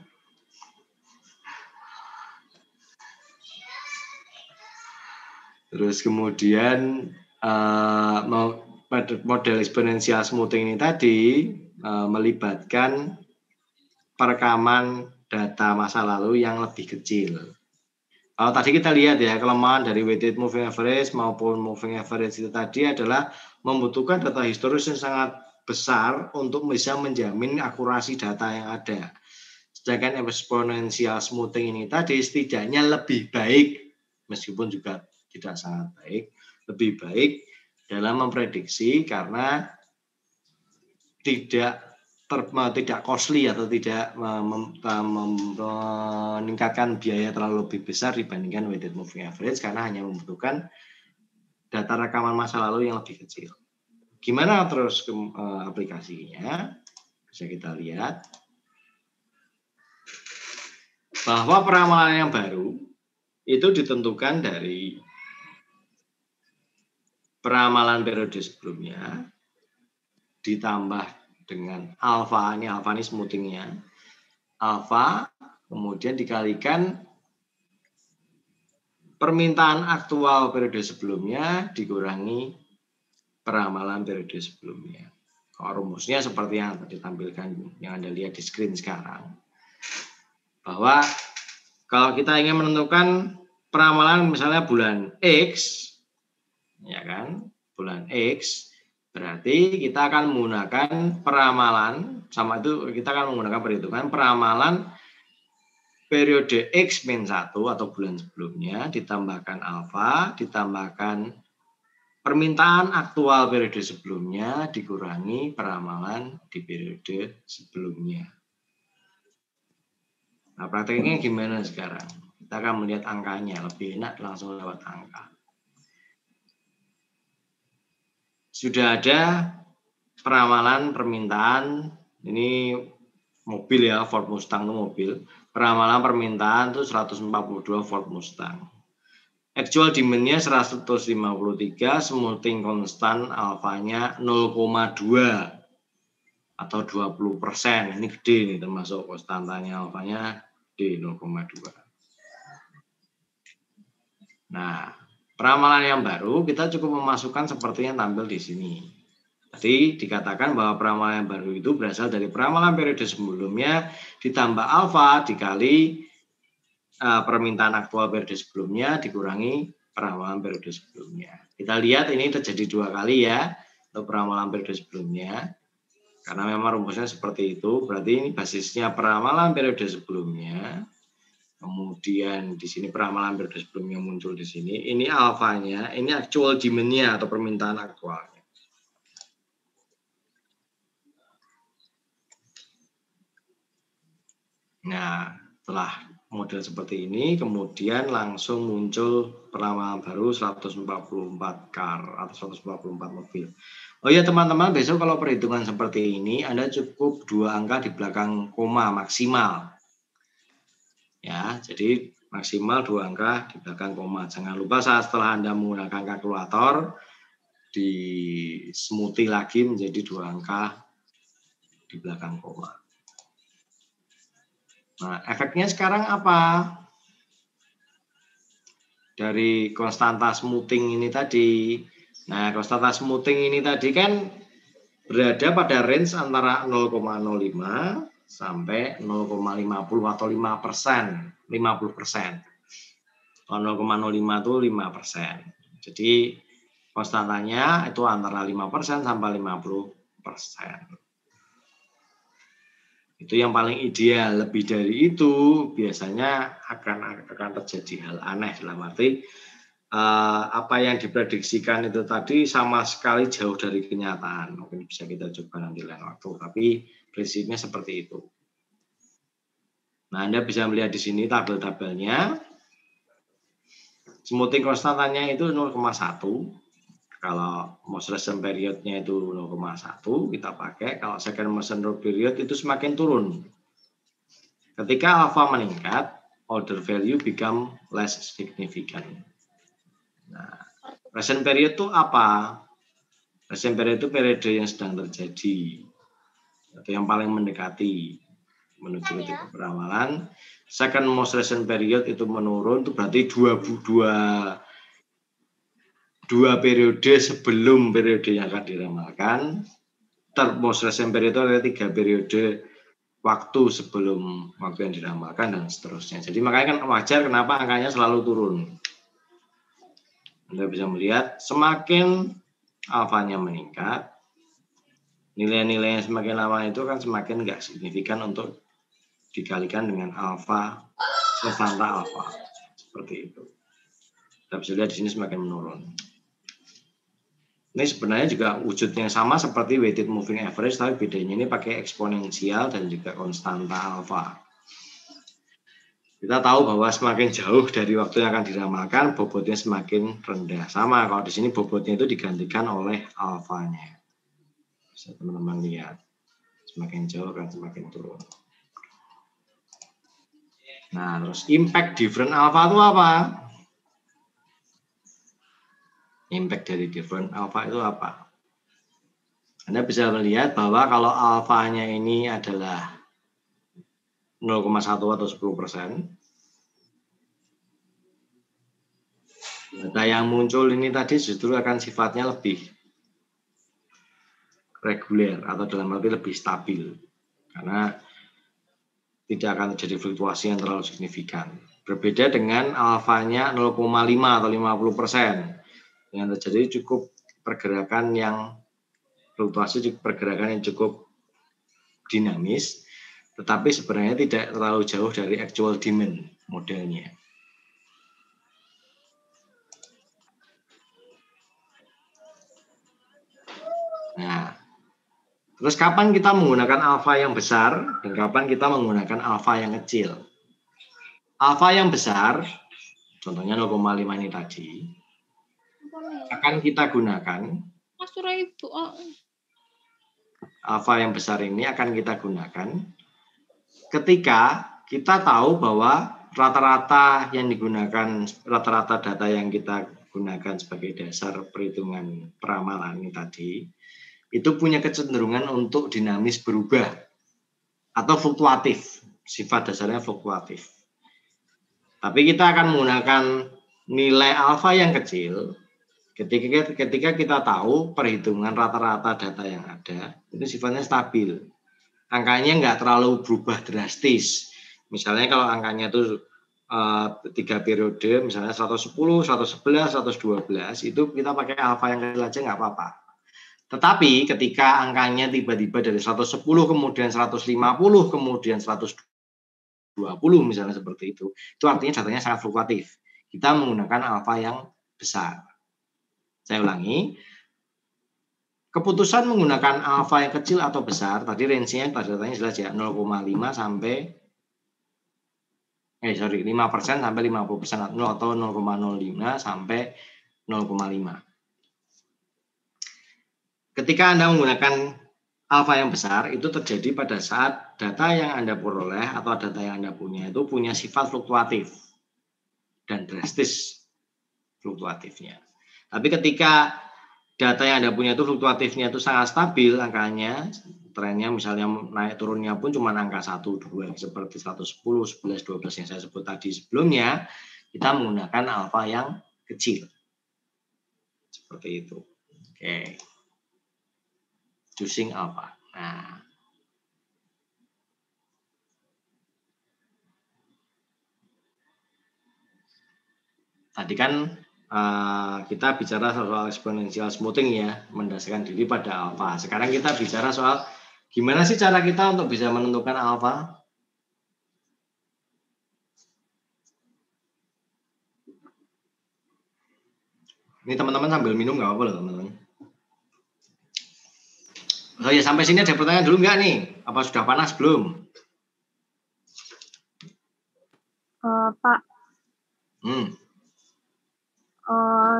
Terus kemudian model eksponensial smoothing ini tadi melibatkan perekaman data masa lalu yang lebih kecil. Kalau tadi kita lihat ya, kelemahan dari weighted moving average maupun moving average itu tadi adalah membutuhkan data historis yang sangat besar untuk bisa menjamin akurasi data yang ada. Sedangkan exponential smoothing ini tadi setidaknya lebih baik, meskipun juga tidak sangat baik, lebih baik dalam memprediksi karena tidak costly atau tidak meningkatkan biaya terlalu lebih besar dibandingkan weighted moving average karena hanya membutuhkan data rekaman masa lalu yang lebih kecil. Gimana terus aplikasinya? Bisa kita lihat bahwa peramalan yang baru itu ditentukan dari peramalan periode sebelumnya ditambah dengan alfa, ini smoothingnya, alfa kemudian dikalikan permintaan aktual periode sebelumnya dikurangi peramalan periode sebelumnya. Kalau rumusnya seperti yang tadi ditampilkan, yang Anda lihat di screen sekarang, bahwa kalau kita ingin menentukan peramalan misalnya bulan X, ya kan, bulan X, berarti kita akan menggunakan peramalan, sama itu kita akan menggunakan perhitungan peramalan periode X-1 atau bulan sebelumnya, ditambahkan alfa, ditambahkan permintaan aktual periode sebelumnya, dikurangi peramalan di periode sebelumnya. Nah, prakteknya gimana sekarang? Kita akan melihat angkanya, lebih enak langsung lewat angka. Sudah ada peramalan permintaan, ini mobil ya, Ford Mustang itu mobil. Peramalan permintaan itu 142 Ford Mustang. Actual demand-nya 153, smoothing konstan alfanya 0,2 atau 20%. Ini gede nih, termasuk konstantanya alfanya gede 0,2. Nah, peramalan yang baru kita cukup memasukkan seperti yang tampil di sini. Tadi dikatakan bahwa peramalan yang baru itu berasal dari peramalan periode sebelumnya ditambah alfa dikali permintaan aktual periode sebelumnya dikurangi peramalan periode sebelumnya. Kita lihat ini terjadi 2 kali ya untuk peramalan periode sebelumnya. Karena memang rumusnya seperti itu, berarti ini basisnya peramalan periode sebelumnya. Kemudian di sini peramalan periode sebelumnya muncul di sini. Ini alfanya, ini actual demand-nya atau permintaan aktualnya. Nah, setelah model seperti ini, kemudian langsung muncul peramalan baru 144 car atau 144 mobil. Oh ya teman-teman, besok kalau perhitungan seperti ini, Anda cukup 2 angka di belakang koma maksimal. Ya, jadi maksimal 2 angka di belakang koma. Jangan lupa saat setelah Anda menggunakan kalkulator, di smoothie lagi menjadi 2 angka di belakang koma. Nah, efeknya sekarang apa? Dari konstanta smoothing ini tadi. Nah, konstanta smoothing ini tadi kan berada pada range antara 0,05 sampai 0,50 atau 5%. 50%. Kalau 0,05 itu 5%. Jadi konstantanya itu antara 5% sampai 50%. Itu yang paling ideal. Lebih dari itu biasanya akan terjadi hal aneh, dalam arti apa yang diprediksikan itu tadi sama sekali jauh dari kenyataan. Mungkin bisa kita coba nanti lain waktu, tapi prinsipnya seperti itu. Nah, Anda bisa melihat di sini tabel-tabelnya. Smoothing konstantanya itu 0,1. Kalau most recent period-nya itu 0,1 kita pakai. Kalau second most recent period itu semakin turun. Ketika alpha meningkat, order value become less significant. Nah, recent period itu apa? Recent period itu periode yang sedang terjadi atau yang paling mendekati menuju titik peramalan. Second most recent period itu menurun, itu berarti dua periode sebelum periode yang akan diramalkan. Most recent period itu ada 3 periode waktu sebelum waktu yang diramalkan dan seterusnya. Jadi makanya kan wajar kenapa angkanya selalu turun. Anda bisa melihat semakin alfanya meningkat, nilai-nilai yang semakin lama itu kan semakin nggak signifikan untuk dikalikan dengan alfa, konstanta alfa. Seperti itu. Kita bisa lihat di sini semakin menurun. Ini sebenarnya juga wujudnya sama seperti weighted moving average, tapi bedanya ini pakai eksponensial dan juga konstanta alfa. Kita tahu bahwa semakin jauh dari waktu yang akan diramalkan, bobotnya semakin rendah. Sama, kalau di sini bobotnya itu digantikan oleh alfanya. Bisa teman-teman lihat, semakin jauh akan semakin turun. Nah, terus impact different alpha itu apa? Impact dari different alpha itu apa? Anda bisa melihat bahwa kalau alfanya ini adalah 0,1 atau 10%, data yang muncul ini tadi justru akan sifatnya lebih reguler atau dalam arti lebih stabil. Karena tidak akan terjadi fluktuasi yang terlalu signifikan. Berbeda dengan alfanya 0,5 atau 50%. Yang terjadi cukup pergerakan yang fluktuasi, pergerakan yang cukup dinamis, tetapi sebenarnya tidak terlalu jauh dari actual demand modelnya. Nah, terus kapan kita menggunakan alfa yang besar dan kapan kita menggunakan alfa yang kecil? alfa yang besar, contohnya 0,5 ini tadi, akan kita gunakan, alfa yang besar ini akan kita gunakan ketika kita tahu bahwa rata-rata yang digunakan, rata-rata data yang kita gunakan sebagai dasar perhitungan peramalan ini tadi, itu punya kecenderungan untuk dinamis berubah atau fluktuatif, sifat dasarnya fluktuatif. Tapi kita akan menggunakan nilai alfa yang kecil ketika kita tahu perhitungan rata-rata data yang ada, itu sifatnya stabil. Angkanya nggak terlalu berubah drastis. Misalnya kalau angkanya itu 3 periode, misalnya 110, 111, 112, itu kita pakai alfa yang kecil aja nggak apa-apa. Tetapi ketika angkanya tiba-tiba dari 110, kemudian 150, kemudian 120, misalnya seperti itu artinya datanya sangat fluktuatif. Kita menggunakan alfa yang besar. Saya ulangi, keputusan menggunakan alfa yang kecil atau besar, tadi range-nya pada datanya jelas ya, 0,5 sampai 5% sampai 50% atau 0,05 sampai 0,5. Ketika Anda menggunakan alfa yang besar, itu terjadi pada saat data yang Anda peroleh atau data yang Anda punya itu punya sifat fluktuatif dan drastis fluktuatifnya. Tapi ketika data yang Anda punya itu fluktuatifnya itu sangat stabil angkanya, trennya misalnya naik turunnya pun cuma angka 1, 2 seperti 110, 11, 12 yang saya sebut tadi sebelumnya, kita menggunakan alfa yang kecil. Seperti itu. Oke. Choosing alfa. Nah. Tadi kan kita bicara soal exponential smoothing ya, mendasarkan diri pada alfa. Sekarang kita bicara soal gimana sih cara kita untuk bisa menentukan alfa? Ini teman-teman sambil minum nggak apa-apa loh teman-teman. Oh ya, sampai sini ada pertanyaan dulu nggak nih? Apa sudah panas belum? Pak.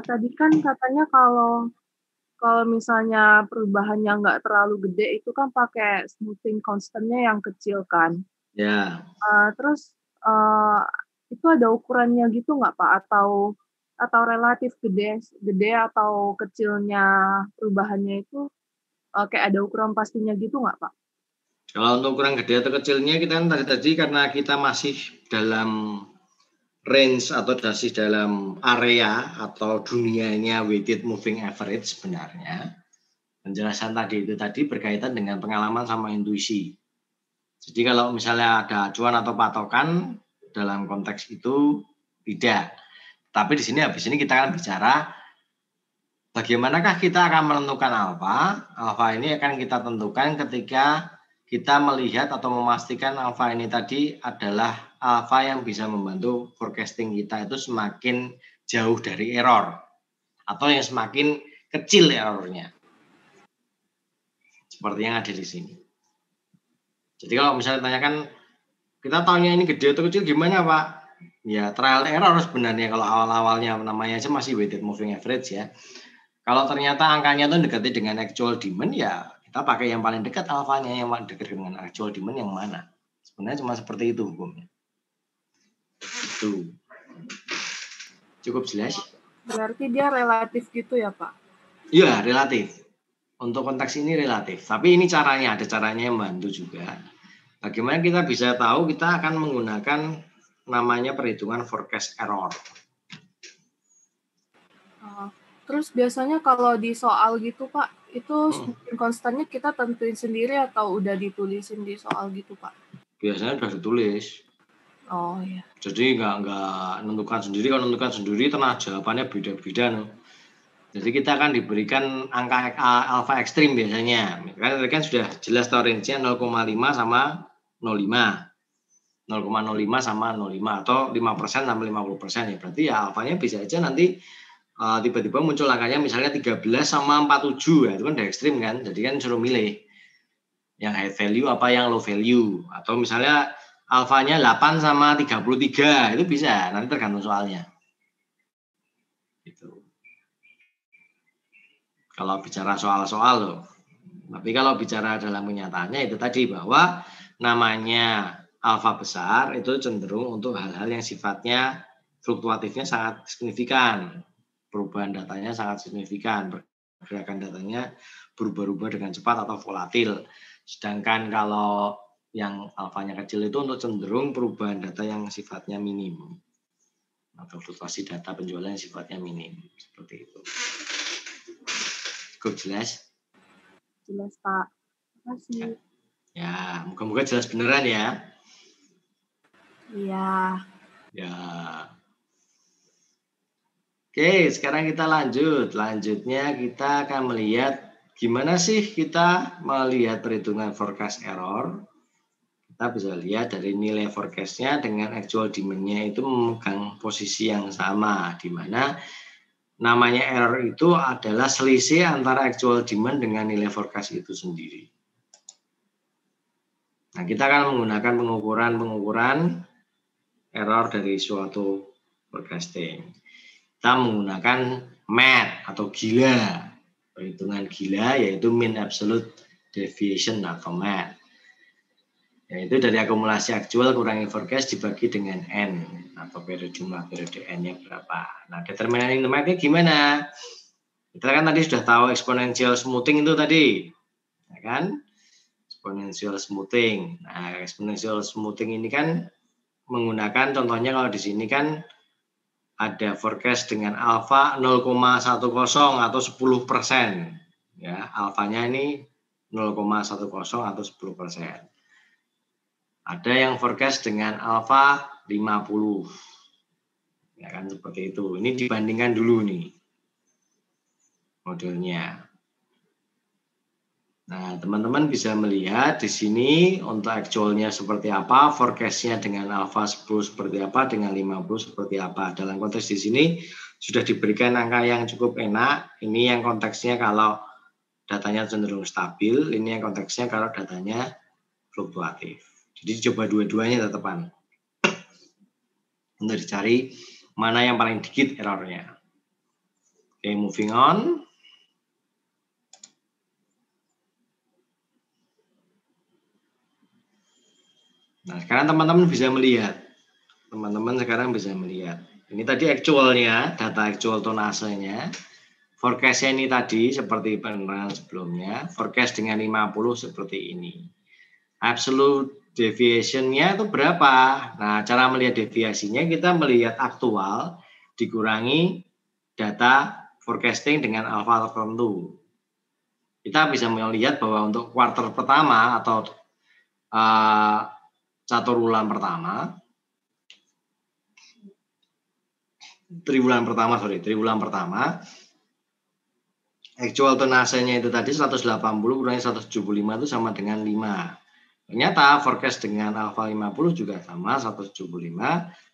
Tadi kan katanya kalau misalnya perubahannya nggak terlalu gede, itu kan pakai smoothing constantnya yang kecil kan? Ya. Terus itu ada ukurannya gitu nggak Pak? Atau relatif gede atau kecilnya perubahannya itu kayak ada ukuran pastinya gitu nggak Pak? Kalau untuk ukuran gede atau kecilnya kita kan tadi karena kita masih dalam range atau masih dalam area atau dunianya weighted moving average sebenarnya. Penjelasan tadi itu berkaitan dengan pengalaman sama intuisi. Jadi kalau misalnya ada acuan atau patokan dalam konteks itu tidak. Tapi di sini habis ini kita akan bicara bagaimanakah kita akan menentukan alfa. Alfa ini akan kita tentukan ketika kita melihat atau memastikan alfa ini tadi adalah alfa yang bisa membantu forecasting kita itu semakin jauh dari error atau yang semakin kecil errornya. Seperti yang ada di sini. Jadi kalau misalnya tanyakan kita tahunya ini gede atau kecil gimana Pak? Ya trial error sebenarnya kalau awal-awalnya namanya aja masih weighted moving average ya. Kalau ternyata angkanya itu dekati dengan actual demand ya kita pakai yang paling dekat alfanya, yang paling dekat dengan actual demand yang mana. Sebenarnya cuma seperti itu hukumnya. Itu. Cukup jelas? Berarti dia relatif gitu ya Pak? Iya relatif. Untuk konteks ini relatif. Tapi ini caranya, ada caranya yang membantu juga. Bagaimana kita bisa tahu kita akan menggunakan namanya perhitungan forecast error. Terus biasanya kalau di soal gitu Pak, itu konstannya kita tentuin sendiri atau udah ditulisin di soal gitu Pak? Biasanya sudah ditulis. Oh iya. Jadi nggak menentukan sendiri. Kalau menentukan sendiri, tenang jawabannya beda-beda. Jadi kita akan diberikan angka alfa ekstrim biasanya. Kan sudah jelas range-nya 0,5 sama 0,5. 0,05 sama 0,5 atau 5% sampai 50% ya. Berarti ya alfanya bisa aja nanti tiba-tiba muncul angkanya misalnya 13 sama 47 ya. Itu kan udah ekstrim kan. Jadi kan suruh milih yang high value apa yang low value. Atau misalnya alfanya 8 sama 33, itu bisa, nanti tergantung soalnya. Gitu. Kalau bicara soal-soal loh. Tapi kalau bicara dalam kenyataannya itu tadi bahwa namanya alfa besar itu cenderung untuk hal-hal yang sifatnya fluktuatifnya sangat signifikan. Perubahan datanya sangat signifikan. Pergerakan datanya berubah-ubah dengan cepat atau volatil. Sedangkan kalau yang alfanya kecil itu untuk cenderung perubahan data yang sifatnya minim. Atau fluktuasi data penjualan yang sifatnya minim. Seperti itu. Cukup jelas? Jelas, Pak. Terima kasih. Ya, moga-moga jelas beneran ya. Iya. Ya. Oke, sekarang kita lanjut. Lanjutnya kita akan melihat gimana sih kita melihat perhitungan forecast error. Kita bisa lihat dari nilai forecast-nya dengan actual demand-nya itu memegang posisi yang sama, di mana namanya error itu adalah selisih antara actual demand dengan nilai forecast itu sendiri. Nah, kita akan menggunakan pengukuran error dari suatu forecasting. Kita menggunakan MAD atau gila. Perhitungan gila yaitu mean absolute deviation atau MAD. Yaitu dari akumulasi aktual kurangi forecast dibagi dengan N atau jumlah periode N-nya berapa. Nah, determining the MAD-nya gimana? Kita kan tadi sudah tahu exponential smoothing itu tadi. Ya kan? Exponential smoothing. Nah, exponential smoothing ini kan menggunakan contohnya kalau di sini kan ada forecast dengan alfa 0,10 atau 10%. Ya, alfanya ini 0,10 atau 10%. Ada yang forecast dengan alfa 50. Ya kan seperti itu. Ini dibandingkan dulu nih modelnya. Nah, teman-teman bisa melihat di sini untuk actualnya seperti apa, forecast-nya dengan alfa 10 seperti apa, dengan 50 seperti apa. Dalam konteks di sini sudah diberikan angka yang cukup enak. Ini yang konteksnya kalau datanya cenderung stabil, ini yang konteksnya kalau datanya fluktuatif. Jadi coba dua-duanya tetepan. Untuk dicari mana yang paling dikit errornya. Oke, moving on. Nah, sekarang teman-teman bisa melihat. Teman-teman sekarang bisa melihat. Ini tadi actualnya, data actual tonasenya. Forecast-nya ini tadi seperti penerangan sebelumnya. Forecast dengan 50 seperti ini. Absolute deviation-nya itu berapa? Nah, cara melihat deviasinya kita melihat aktual dikurangi data forecasting dengan alfa tertentu. Kita bisa melihat bahwa untuk kuartal pertama atau triwulan pertama actual tonasenya itu tadi 180 kurangi 175 itu sama dengan 5. Ternyata forecast dengan alfa 50 juga sama 175,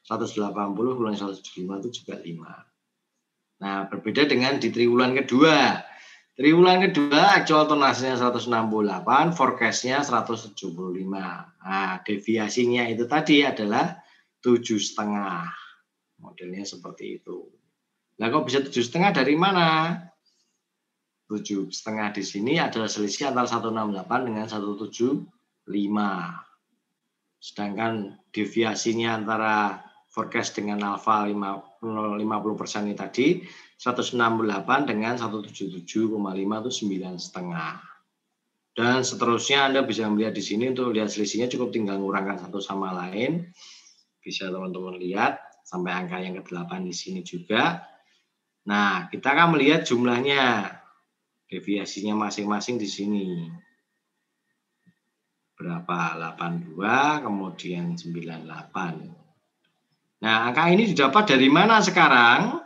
180 kurangi 175 itu juga 5. Nah, berbeda dengan di triwulan kedua. Triwulan kedua actual tonasenya 168, forecast-nya 175. Nah, deviasinya itu tadi adalah 7,5. Modelnya seperti itu. Nah, kok bisa 7,5 dari mana? 7,5 di sini adalah selisih antara 168 dengan 175. Sedangkan deviasinya antara forecast dengan alfa 50% ini tadi 168 dengan 177,5 itu 9,5. Dan seterusnya Anda bisa melihat di sini untuk lihat selisihnya cukup tinggal ngurangkan satu sama lain. Bisa teman-teman lihat sampai angka yang ke-8 di sini juga. Nah, kita akan melihat jumlahnya. Deviasinya masing-masing di sini. Berapa? 82, kemudian 98. Nah, angka ini didapat dari mana sekarang?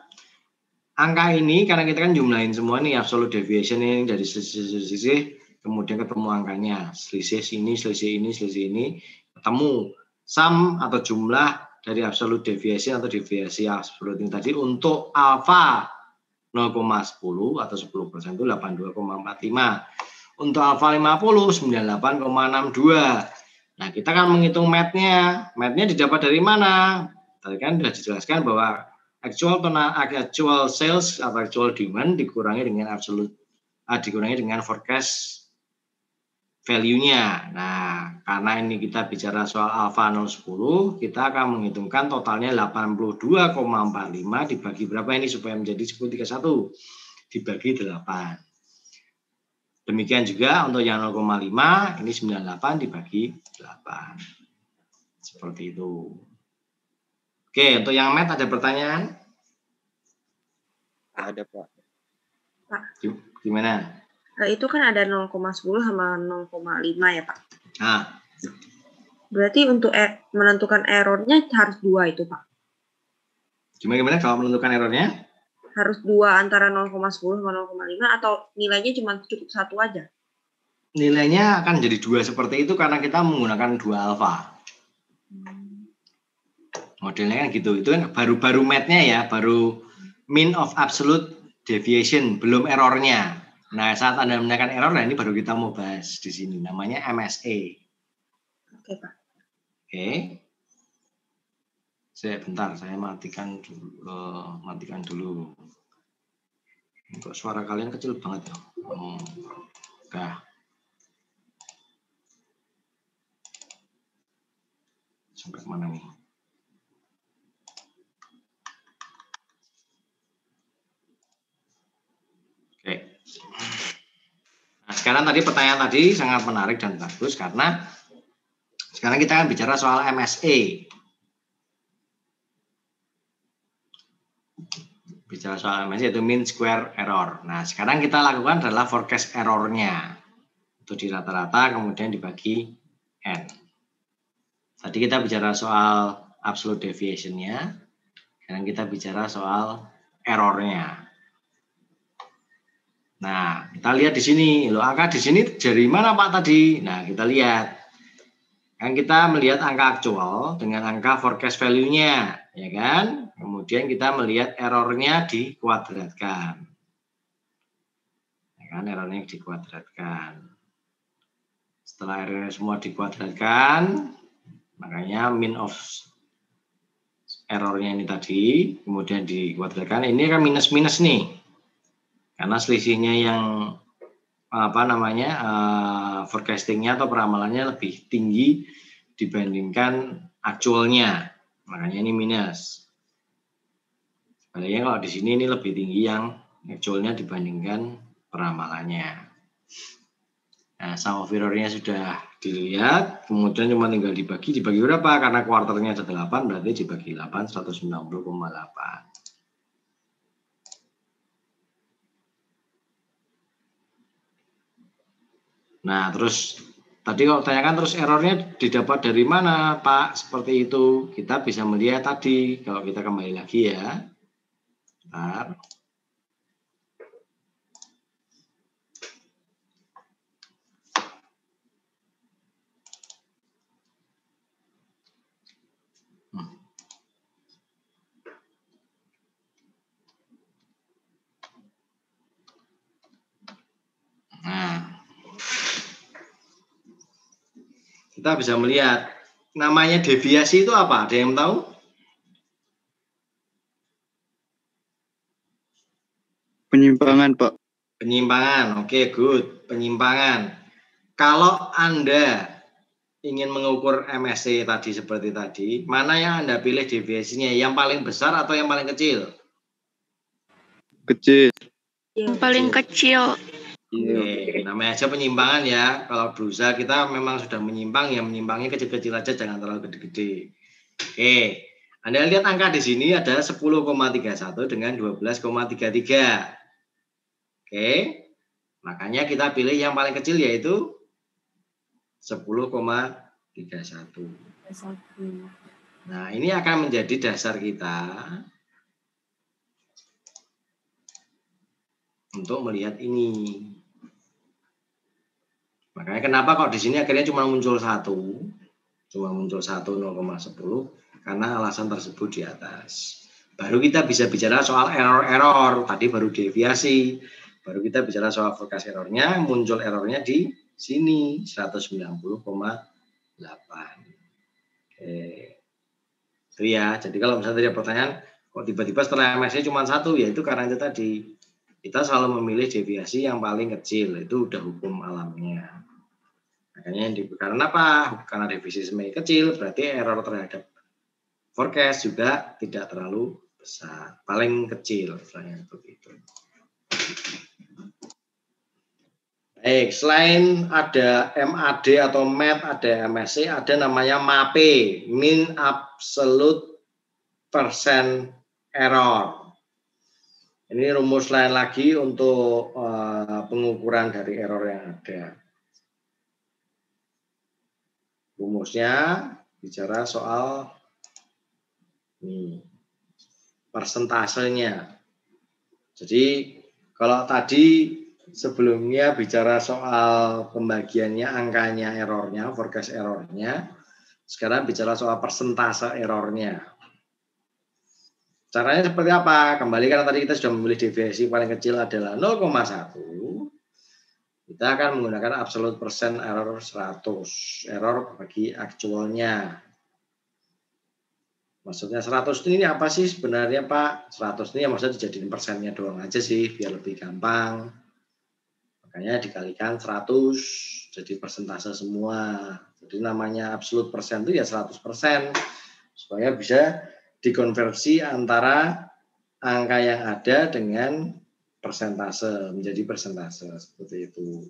Angka ini, karena kita kan jumlahin semua nih, absolute deviation ini dari selisih, kemudian ketemu angkanya. Selisih ini, selisih ini, selisih ini, ketemu sum atau jumlah dari absolute deviation atau deviasi absolute ini tadi untuk alfa 0,10 atau 10% itu 82,45. Untuk alfa 50, 98,62. Nah, kita akan menghitung math-nya. Math-nya didapat dari mana? Tadi kan sudah dijelaskan bahwa actual sales atau actual demand dikurangi dengan forecast value-nya. Nah, karena ini kita bicara soal alfa 0,10, kita akan menghitungkan totalnya 82,45 dibagi berapa ini supaya menjadi 10,31 dibagi 8. Demikian juga untuk yang 0,5 ini 98 dibagi 8. Seperti itu. Oke, untuk yang math ada pertanyaan? Ada, Pak. Pak. Gimana? Itu kan ada 0,10 sama 0,5 ya Pak. Nah. Berarti untuk menentukan errornya harus 2 itu Pak. Gimana kalau menentukan errornya? Harus 2 antara 0,10 sama 0,5 atau nilainya cuma cukup 1 aja? Nilainya akan jadi 2 seperti itu karena kita menggunakan 2 alfa. Modelnya kan gitu. Itu kan baru math-nya ya, baru mean of absolute deviation, belum errornya. Nah, saat Anda menggunakan error, nah ini baru kita mau bahas di sini. Namanya MSA. Oke, Pak. Oke. Bentar, saya matikan dulu. Untuk suara kalian kecil banget ya. Udah. Sampai mana nih? Oke. Nah, sekarang tadi pertanyaan tadi sangat menarik dan bagus karena sekarang kita akan bicara soal MSA. Bicara soal MSA itu mean square error. Nah, sekarang kita lakukan adalah forecast errornya. Itu di rata-rata kemudian dibagi N. Tadi kita bicara soal absolute deviation-nya. Sekarang kita bicara soal errornya. Nah, kita lihat di sini. Loh, angka di sini dari mana Pak tadi? Nah, kita lihat. Kan kita melihat angka aktual dengan angka forecast value-nya, ya kan? Kemudian kita melihat errornya dikuadratkan. Ya kan, errornya dikuadratkan. Setelah errornya semua dikuadratkan, makanya mean of errornya ini tadi, kemudian dikuadratkan, ini kan minus-minus nih. Karena selisihnya yang forecastingnya atau peramalannya lebih tinggi dibandingkan aktualnya, makanya ini minus. Sebenarnya kalau di sini ini lebih tinggi yang aktualnya dibandingkan peramalannya. Nah, sum of error-nya sudah dilihat, kemudian cuma tinggal dibagi berapa? Karena kuarternya ada 8, berarti dibagi 8, 190,8. Nah, terus tadi kalau tanyakan terus errornya didapat dari mana, Pak? Seperti itu. Kita bisa melihat tadi, kalau kita kembali lagi ya. Bentar. Nah, kita bisa melihat namanya deviasi itu apa? Ada yang tahu? Penyimpangan, Pak. Penyimpangan, oke, good. Penyimpangan. Kalau Anda ingin mengukur MSA tadi seperti tadi, mana yang Anda pilih deviasinya? Yang paling besar atau yang paling kecil? Kecil. Yang paling kecil. Oke, namanya aja penyimpangan ya. Kalau berusaha kita memang sudah menyimpang, ya menyimpangnya kecil-kecil aja, jangan terlalu gede-gede. Oke, Anda lihat angka di sini ada 10,31 dengan 12,33. Oke, makanya kita pilih yang paling kecil yaitu 10,31. Nah, ini akan menjadi dasar kita untuk melihat ini. Makanya kenapa kok di sini akhirnya cuma muncul 0,10 karena alasan tersebut di atas. Baru kita bisa bicara soal error. Tadi baru deviasi. Baru kita bicara soal forecast errornya, muncul errornya di sini 190,8. Oke. Itu ya. Jadi kalau misalnya ada pertanyaan, kok tiba-tiba setelah MSC cuma 1, ya itu karena itu tadi. Kita selalu memilih deviasi yang paling kecil. Itu udah hukum alamnya. Makanya karena apa? Karena deviasi semakin kecil, berarti error terhadap forecast juga tidak terlalu besar. Paling kecil, misalnya begitu. Baik, selain ada MAD atau MET, ada MSC, ada namanya MAPE, Mean Absolute Percent Error. Ini rumus lain lagi untuk pengukuran dari error yang ada. Rumusnya bicara soal persentasenya. Jadi kalau tadi sebelumnya bicara soal pembagiannya, angkanya errornya, forecast errornya, sekarang bicara soal persentase errornya. Caranya seperti apa? Kembali karena tadi kita sudah memilih deviasi paling kecil adalah 0,1. Kita akan menggunakan absolute percent error 100. Error bagi aktualnya. Maksudnya 100 ini apa sih sebenarnya Pak? 100 ini ya maksudnya dijadiin persennya doang aja sih, biar lebih gampang. Makanya dikalikan 100, jadi persentase semua. Jadi namanya absolute percent itu ya 100%. Supaya bisa dikonversi antara angka yang ada dengan persentase, menjadi persentase, seperti itu.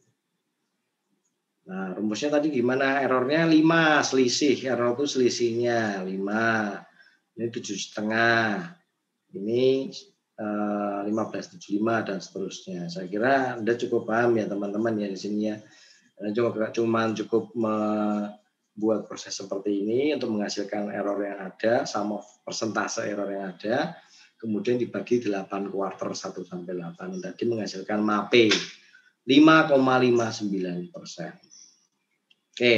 Nah, rumusnya tadi gimana? Errornya 5, selisih. Error itu selisihnya 5. Ini 7,5. Ini 15,75 dan seterusnya. Saya kira Anda cukup paham ya teman-teman ya di sini ya. Cuma cukup membuat proses seperti ini untuk menghasilkan error yang ada, sum of persentase error yang ada, kemudian dibagi 8 kuarter 1 sampai 8. Tadi menghasilkan MAPE 5,59%. Oke.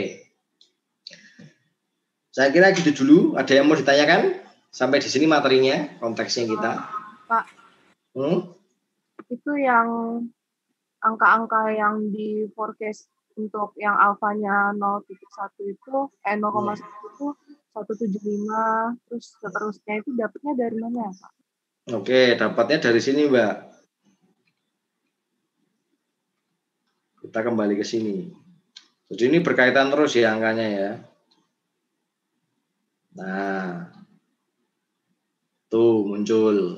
Saya kira gitu dulu. Ada yang mau ditanyakan? Sampai di sini materinya, konteksnya kita. Pak, itu yang angka-angka yang di forecast untuk yang alfanya 0,1 itu 0,1 itu 175 terus seterusnya itu dapatnya dari mana ya Pak? Oke, dapatnya dari sini Mbak. Kita kembali ke sini. Jadi ini berkaitan terus ya angkanya ya. Nah, tuh muncul.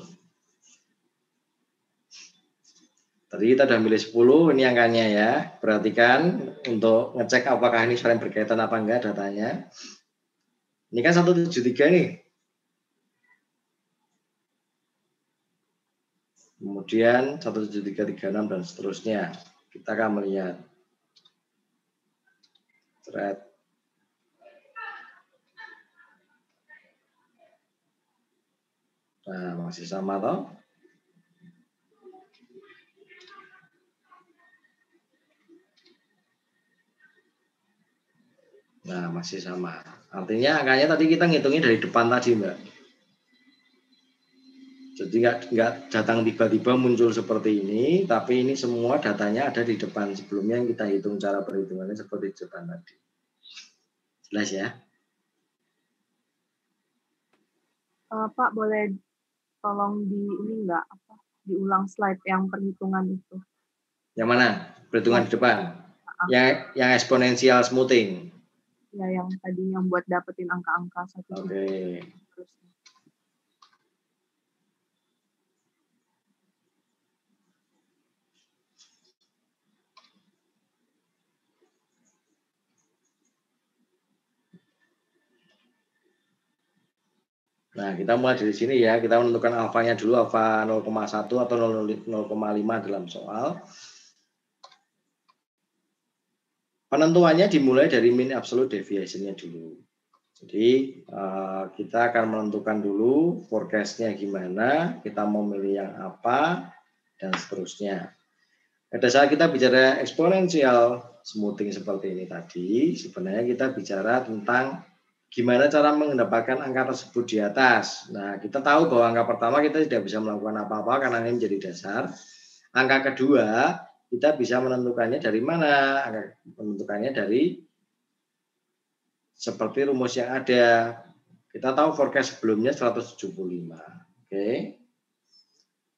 Tadi kita udah milih 10, ini angkanya ya. Perhatikan untuk ngecek apakah ini saling berkaitan apa enggak datanya. Ini kan 173 nih. Kemudian 17336 dan seterusnya. Kita akan melihat thread. Nah, masih sama toh? Nah, masih sama. Artinya angkanya tadi kita ngitungnya dari depan tadi, Mbak. Jadi nggak datang tiba-tiba muncul seperti ini, tapi ini semua datanya ada di depan sebelumnya yang kita hitung cara perhitungannya seperti di depan tadi. Jelas ya? Pak, boleh tolong diulang slide yang perhitungan itu? Yang mana? Perhitungan di depan? Yang eksponensial smoothing? Ya, yang tadi yang buat dapetin angka-angka satu. Oke. Nah, kita mulai dari sini ya. Kita menentukan alfanya dulu, alfa 0,1 atau 0,5 dalam soal. Penentuannya dimulai dari mean absolute deviation-nya dulu. Jadi kita akan menentukan dulu forecast-nya gimana, kita mau milih yang apa, dan seterusnya. Pada saat kita bicara eksponensial smoothing seperti ini tadi, sebenarnya kita bicara tentang gimana cara mendapatkan angka tersebut di atas. Nah, kita tahu bahwa angka pertama kita tidak bisa melakukan apa-apa karena ini menjadi dasar. Angka kedua, kita bisa menentukannya dari mana? Menentukannya dari seperti rumus yang ada. Kita tahu forecast sebelumnya 175. Oke.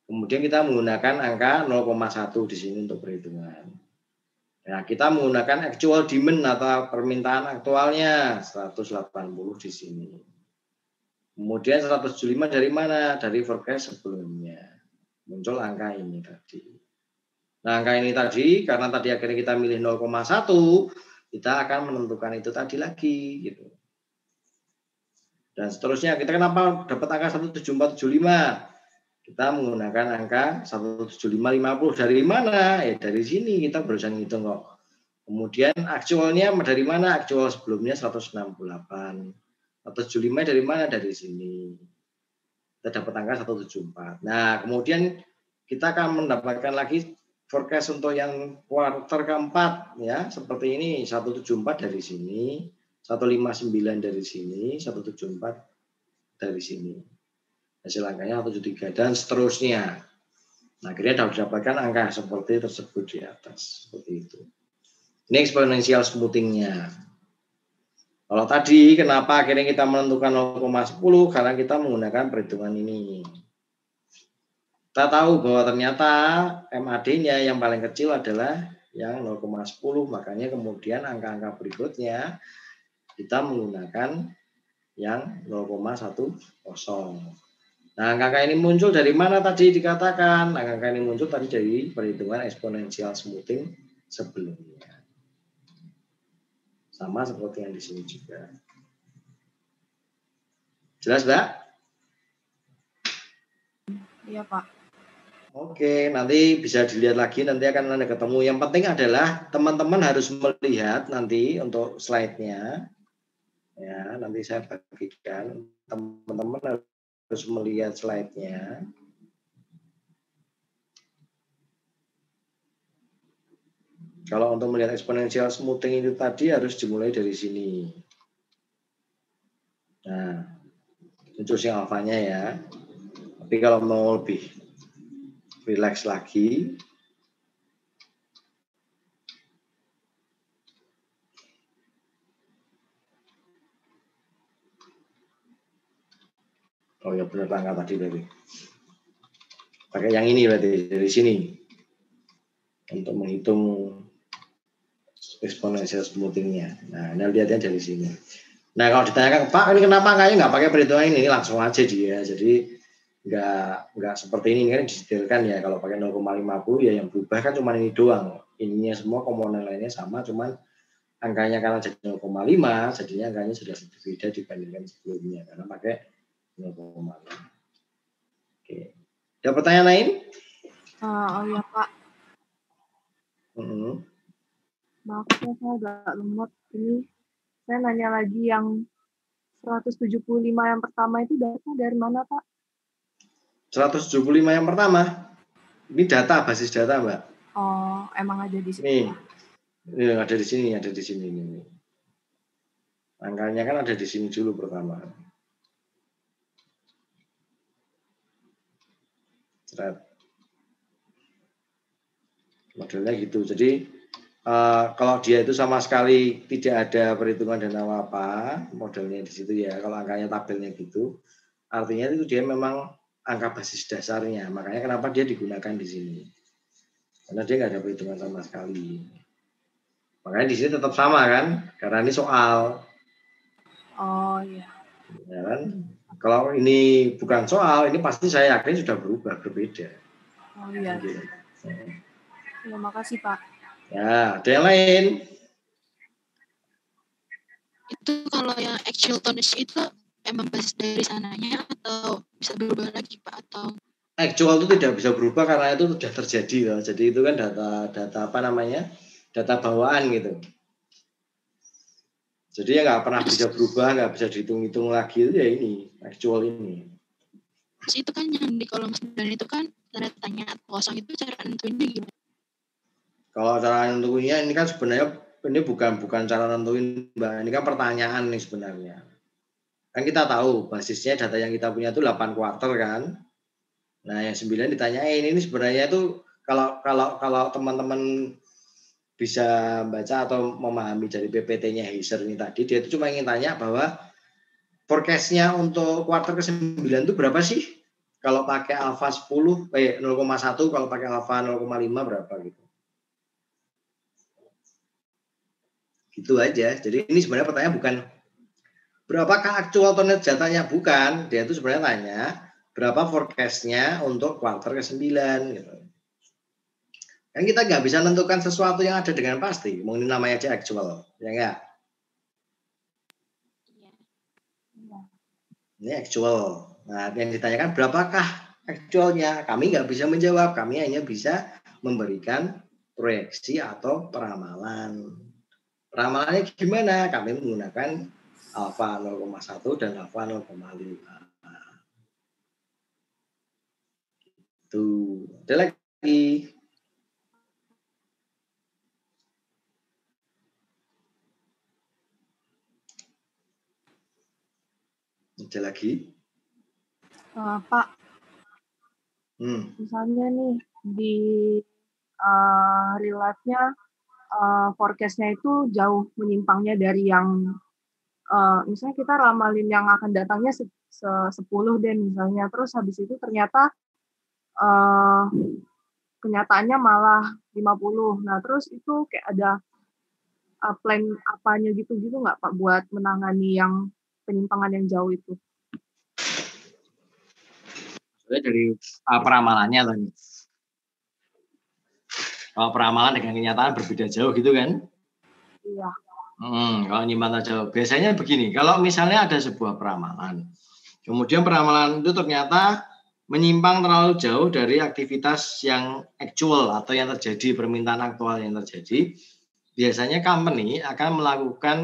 Kemudian kita menggunakan angka 0,1 di sini untuk perhitungan. Nah, kita menggunakan actual demand atau permintaan aktualnya 180 di sini. Kemudian 175 dari mana? Dari forecast sebelumnya. Muncul angka ini tadi. Nah, angka ini tadi, karena tadi akhirnya kita milih 0,1, kita akan menentukan itu tadi lagi. Gitu. Dan seterusnya, kita kenapa dapat angka 17475? Kita menggunakan angka 17550 dari mana? Dari sini kita berusaha ngitung kok. Kemudian aktualnya dari mana? Aktual sebelumnya 168. 175 dari mana? Dari sini. Kita dapat angka 174. Nah, kemudian kita akan mendapatkan lagi forecast untuk yang kuartal keempat ya, seperti ini 174 dari sini, 159 dari sini, 174 dari sini. Hasil angkanya 173 dan seterusnya. Nah, akhirnya dapat dapatkan angka seperti tersebut di atas, seperti itu. Ini exponential smoothing-nya. Kalau tadi kenapa akhirnya kita menentukan 0,10? Karena kita menggunakan perhitungan ini. Kita tahu bahwa ternyata MAD-nya yang paling kecil adalah yang 0,10, makanya kemudian angka-angka berikutnya kita menggunakan yang 0,10. Nah, angka ini muncul dari mana tadi dikatakan? Angka ini muncul tadi dari perhitungan exponential smoothing sebelumnya. Sama seperti yang di sini juga. Jelas, Mbak? Iya, Pak. Oke, nanti bisa dilihat lagi, nanti akan Anda ketemu. Yang penting adalah teman-teman harus melihat nanti untuk slide-nya. Ya, nanti saya bagikan. Teman-teman harus melihat slide-nya. Kalau untuk melihat exponential smoothing itu tadi harus dimulai dari sini. Nah, itu sih alfanya ya. Tapi kalau mau lebih relax lagi, oh ya benar angka tadi berarti. Pakai yang ini berarti dari sini untuk menghitung exponential smoothing-nya. Nah, ini lihatnya dari sini. Nah, kalau ditanyakan, Pak, ini kenapa angkanya nggak pakai perhitungan ini? Langsung aja dia. Jadi nggak seperti ini kan didetailkan ya. Kalau pakai 0,50 ya yang berubah kan cuma ini doang. Ininya semua komponen lainnya sama, cuman angkanya karena jadi 0,5, jadinya angkanya sudah berbeda dibandingkan sebelumnya karena pakai 0,5. Oke. Ada pertanyaan lain? Oh ya, Pak. Maaf ya, saya agak lemot. Ini saya nanya lagi yang 175 yang pertama itu datanya dari mana, Pak? 175 yang pertama? Ini data, basis data, Mbak. Oh, emang ada di sini. Ini ada di sini, ada di sini. Ini. Angkanya kan ada di sini dulu pertama. Modelnya gitu. Jadi kalau dia itu sama sekali tidak ada perhitungan dan apa modelnya di situ ya. Kalau angkanya tabelnya gitu, artinya itu dia memang angka basis dasarnya. Makanya kenapa dia digunakan di sini. Karena dia nggak ada perhitungan sama sekali. Makanya di sini tetap sama kan? Karena ini soal. Oh iya. Ya kan? Kalau ini bukan soal, ini pasti saya yakin sudah berubah, berbeda. Oh iya. Terima kasih, Pak. Ya, ada yang lain? Itu kalau yang actual tonnage itu emang basis dari sananya atau bisa berubah lagi, Pak? Atau actual itu tidak bisa berubah karena itu sudah terjadi loh. Jadi itu kan data apa namanya? Data bawaan gitu. Jadi ya nggak pernah bisa berubah, nggak bisa dihitung-hitung lagi itu ya ini, actual ini. Terus itu kan yang di kolom 9 itu kan tanda tanya kosong itu cara nentuinnya gimana? Kalau cara nentuinnya ini kan sebenarnya ini bukan cara nentuin, Mbak. Ini kan pertanyaan nih sebenarnya. Kan kita tahu basisnya data yang kita punya itu 8 kuartal kan. Nah, yang 9 ditanyain ini sebenarnya itu kalau teman-teman bisa baca atau memahami dari PPT-nya Heiser ini tadi, dia itu cuma ingin tanya bahwa forecast-nya untuk kuartal ke-9 itu berapa sih? Kalau pakai alfa 0,1, kalau pakai alfa 0,5 berapa gitu. Gitu aja. Jadi ini sebenarnya pertanyaan bukan berapakah actual tonnage datanya, bukan. Dia itu sebenarnya tanya berapa forecast-nya untuk kuartal ke-9 gitu. Kan kita nggak bisa menentukan sesuatu yang ada dengan pasti. Mungkin namanya aja actual, ya enggak? Ini actual. Nah, yang ditanyakan berapakah actualnya? Kami nggak bisa menjawab. Kami hanya bisa memberikan proyeksi atau peramalan. Peramalannya gimana? Kami menggunakan alfa 0,1 dan alfa 0,5. Tuh, ada lagi. Ada lagi? Pak, misalnya nih di real life-nya forecast-nya itu jauh menyimpangnya dari yang misalnya kita ramalin yang akan datangnya 10 deh misalnya, terus habis itu ternyata kenyataannya malah 50. Nah, terus itu kayak ada plan apanya gitu-gitu nggak Pak buat menangani yang penyimpangan yang jauh itu? Dari peramalannya tadi. Kalau peramalan dengan kenyataan berbeda jauh gitu kan? Iya. Kalau nyimpang jauh. Biasanya begini, kalau misalnya ada sebuah peramalan, kemudian peramalan itu ternyata menyimpang terlalu jauh dari aktivitas yang actual atau yang terjadi, permintaan aktual yang terjadi, biasanya company akan melakukan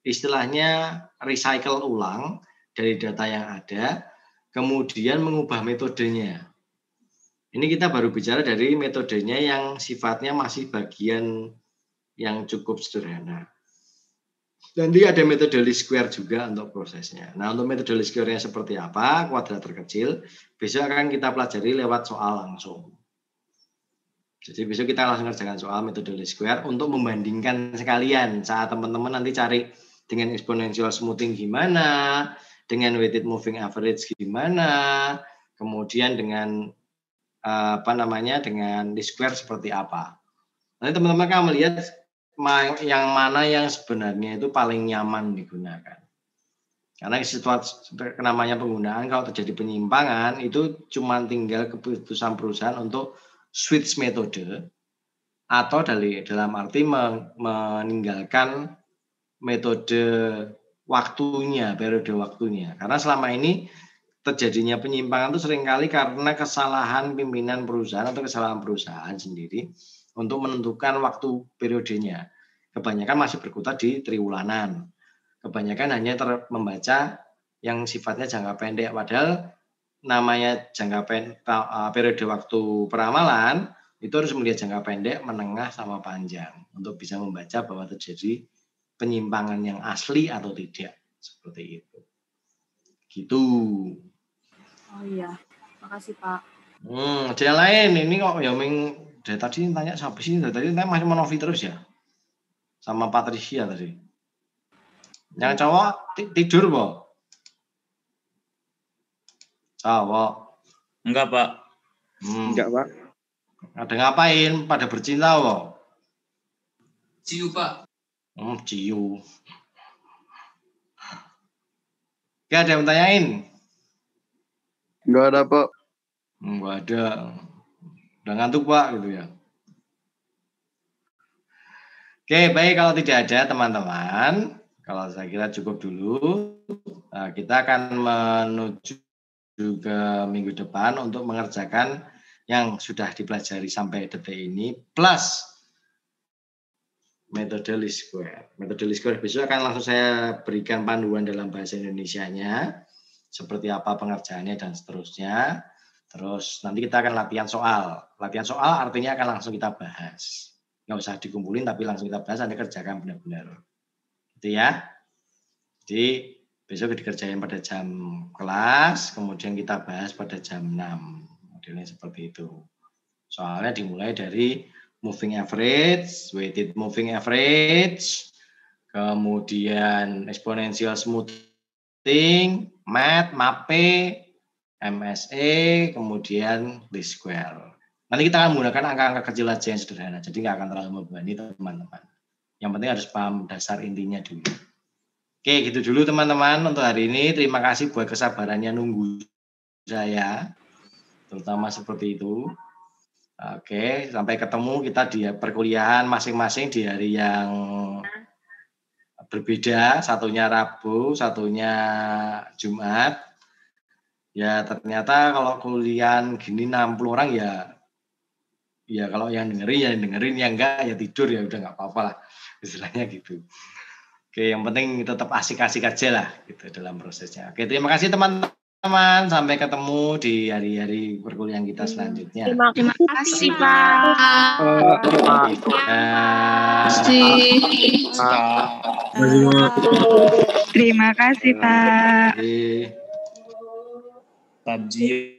istilahnya recycle ulang dari data yang ada, kemudian mengubah metodenya. Ini kita baru bicara dari metodenya yang sifatnya masih bagian yang cukup sederhana. Nanti ada metode least square juga untuk prosesnya. Nah, untuk metode least square-nya seperti apa, kuadrat terkecil, besok akan kita pelajari lewat soal langsung. Jadi besok kita langsung kerjakan soal metode least square untuk membandingkan sekalian saat teman-teman nanti cari dengan exponential smoothing gimana, dengan weighted moving average gimana, kemudian dengan dengan least square seperti apa. Nanti teman-teman akan melihat yang mana yang sebenarnya itu paling nyaman digunakan. Karena situasi namanya penggunaan kalau terjadi penyimpangan itu cuma tinggal keputusan perusahaan untuk switch metode atau dalam arti meninggalkan metode waktunya, periode waktunya. Karena selama ini terjadinya penyimpangan itu seringkali karena kesalahan pimpinan perusahaan atau kesalahan perusahaan sendiri untuk menentukan waktu periodenya. Kebanyakan masih berkutat di triwulanan. Kebanyakan hanya membaca yang sifatnya jangka pendek. Padahal namanya periode waktu peramalan itu harus melihat jangka pendek, menengah, sama panjang untuk bisa membaca bahwa terjadi penyimpangan yang asli atau tidak. Seperti itu. Gitu. Oh iya, makasih Pak. Ada yang lain. Ini kok ya dari tadi tanya siapa sih? Dari tadi masih Novi terus ya? Sama Patricia tadi. Yang cowok tidur, Bo? Cowok. Enggak, Pak. Enggak, Pak. Ada ngapain? Pada bercinta, Bo? Ciu, Pak. Ciu. Gak ada yang tanyain? Enggak ada, Pak. Enggak ada. Udah ngantuk, Pak, gitu ya. Oke, baik, kalau tidak ada teman-teman, kalau saya kira cukup dulu. Nah, kita akan menuju ke minggu depan untuk mengerjakan yang sudah dipelajari sampai detik ini, plus metode least square. Metode least square besok akan langsung saya berikan panduan dalam bahasa Indonesianya, seperti apa pengerjaannya dan seterusnya. Terus nanti kita akan latihan soal. Latihan soal artinya akan langsung kita bahas. Nggak usah dikumpulin, tapi langsung kita bahas, nanti kerjakan benar-benar. Gitu ya. Jadi besok dikerjain pada jam kelas, kemudian kita bahas pada jam 6. Modelnya seperti itu. Soalnya dimulai dari moving average, weighted moving average, kemudian exponential smoothing, MAP, MAPE, MSE, kemudian least square. Nanti kita akan menggunakan angka-angka kecil aja yang sederhana, jadi nggak akan terlalu membebani teman-teman. Yang penting harus paham dasar intinya dulu. Oke, gitu dulu teman-teman untuk hari ini. Terima kasih buat kesabarannya nunggu saya, terutama seperti itu. Oke, sampai ketemu kita di perkuliahan masing-masing di hari yang berbeda. Satunya Rabu, satunya Jumat. Ya ternyata kalau kuliah gini 60 orang ya kalau yang dengerin, yang enggak ya tidur ya udah nggak apa-apa lah. Istilahnya gitu. Oke, yang penting tetap asik-asik aja lah gitu dalam prosesnya. Oke, terima kasih teman-teman. Sampai ketemu di hari-hari perkuliahan kita selanjutnya. Terima kasih, Pak. Terima kasih, Pak. Terima kasih. PUBG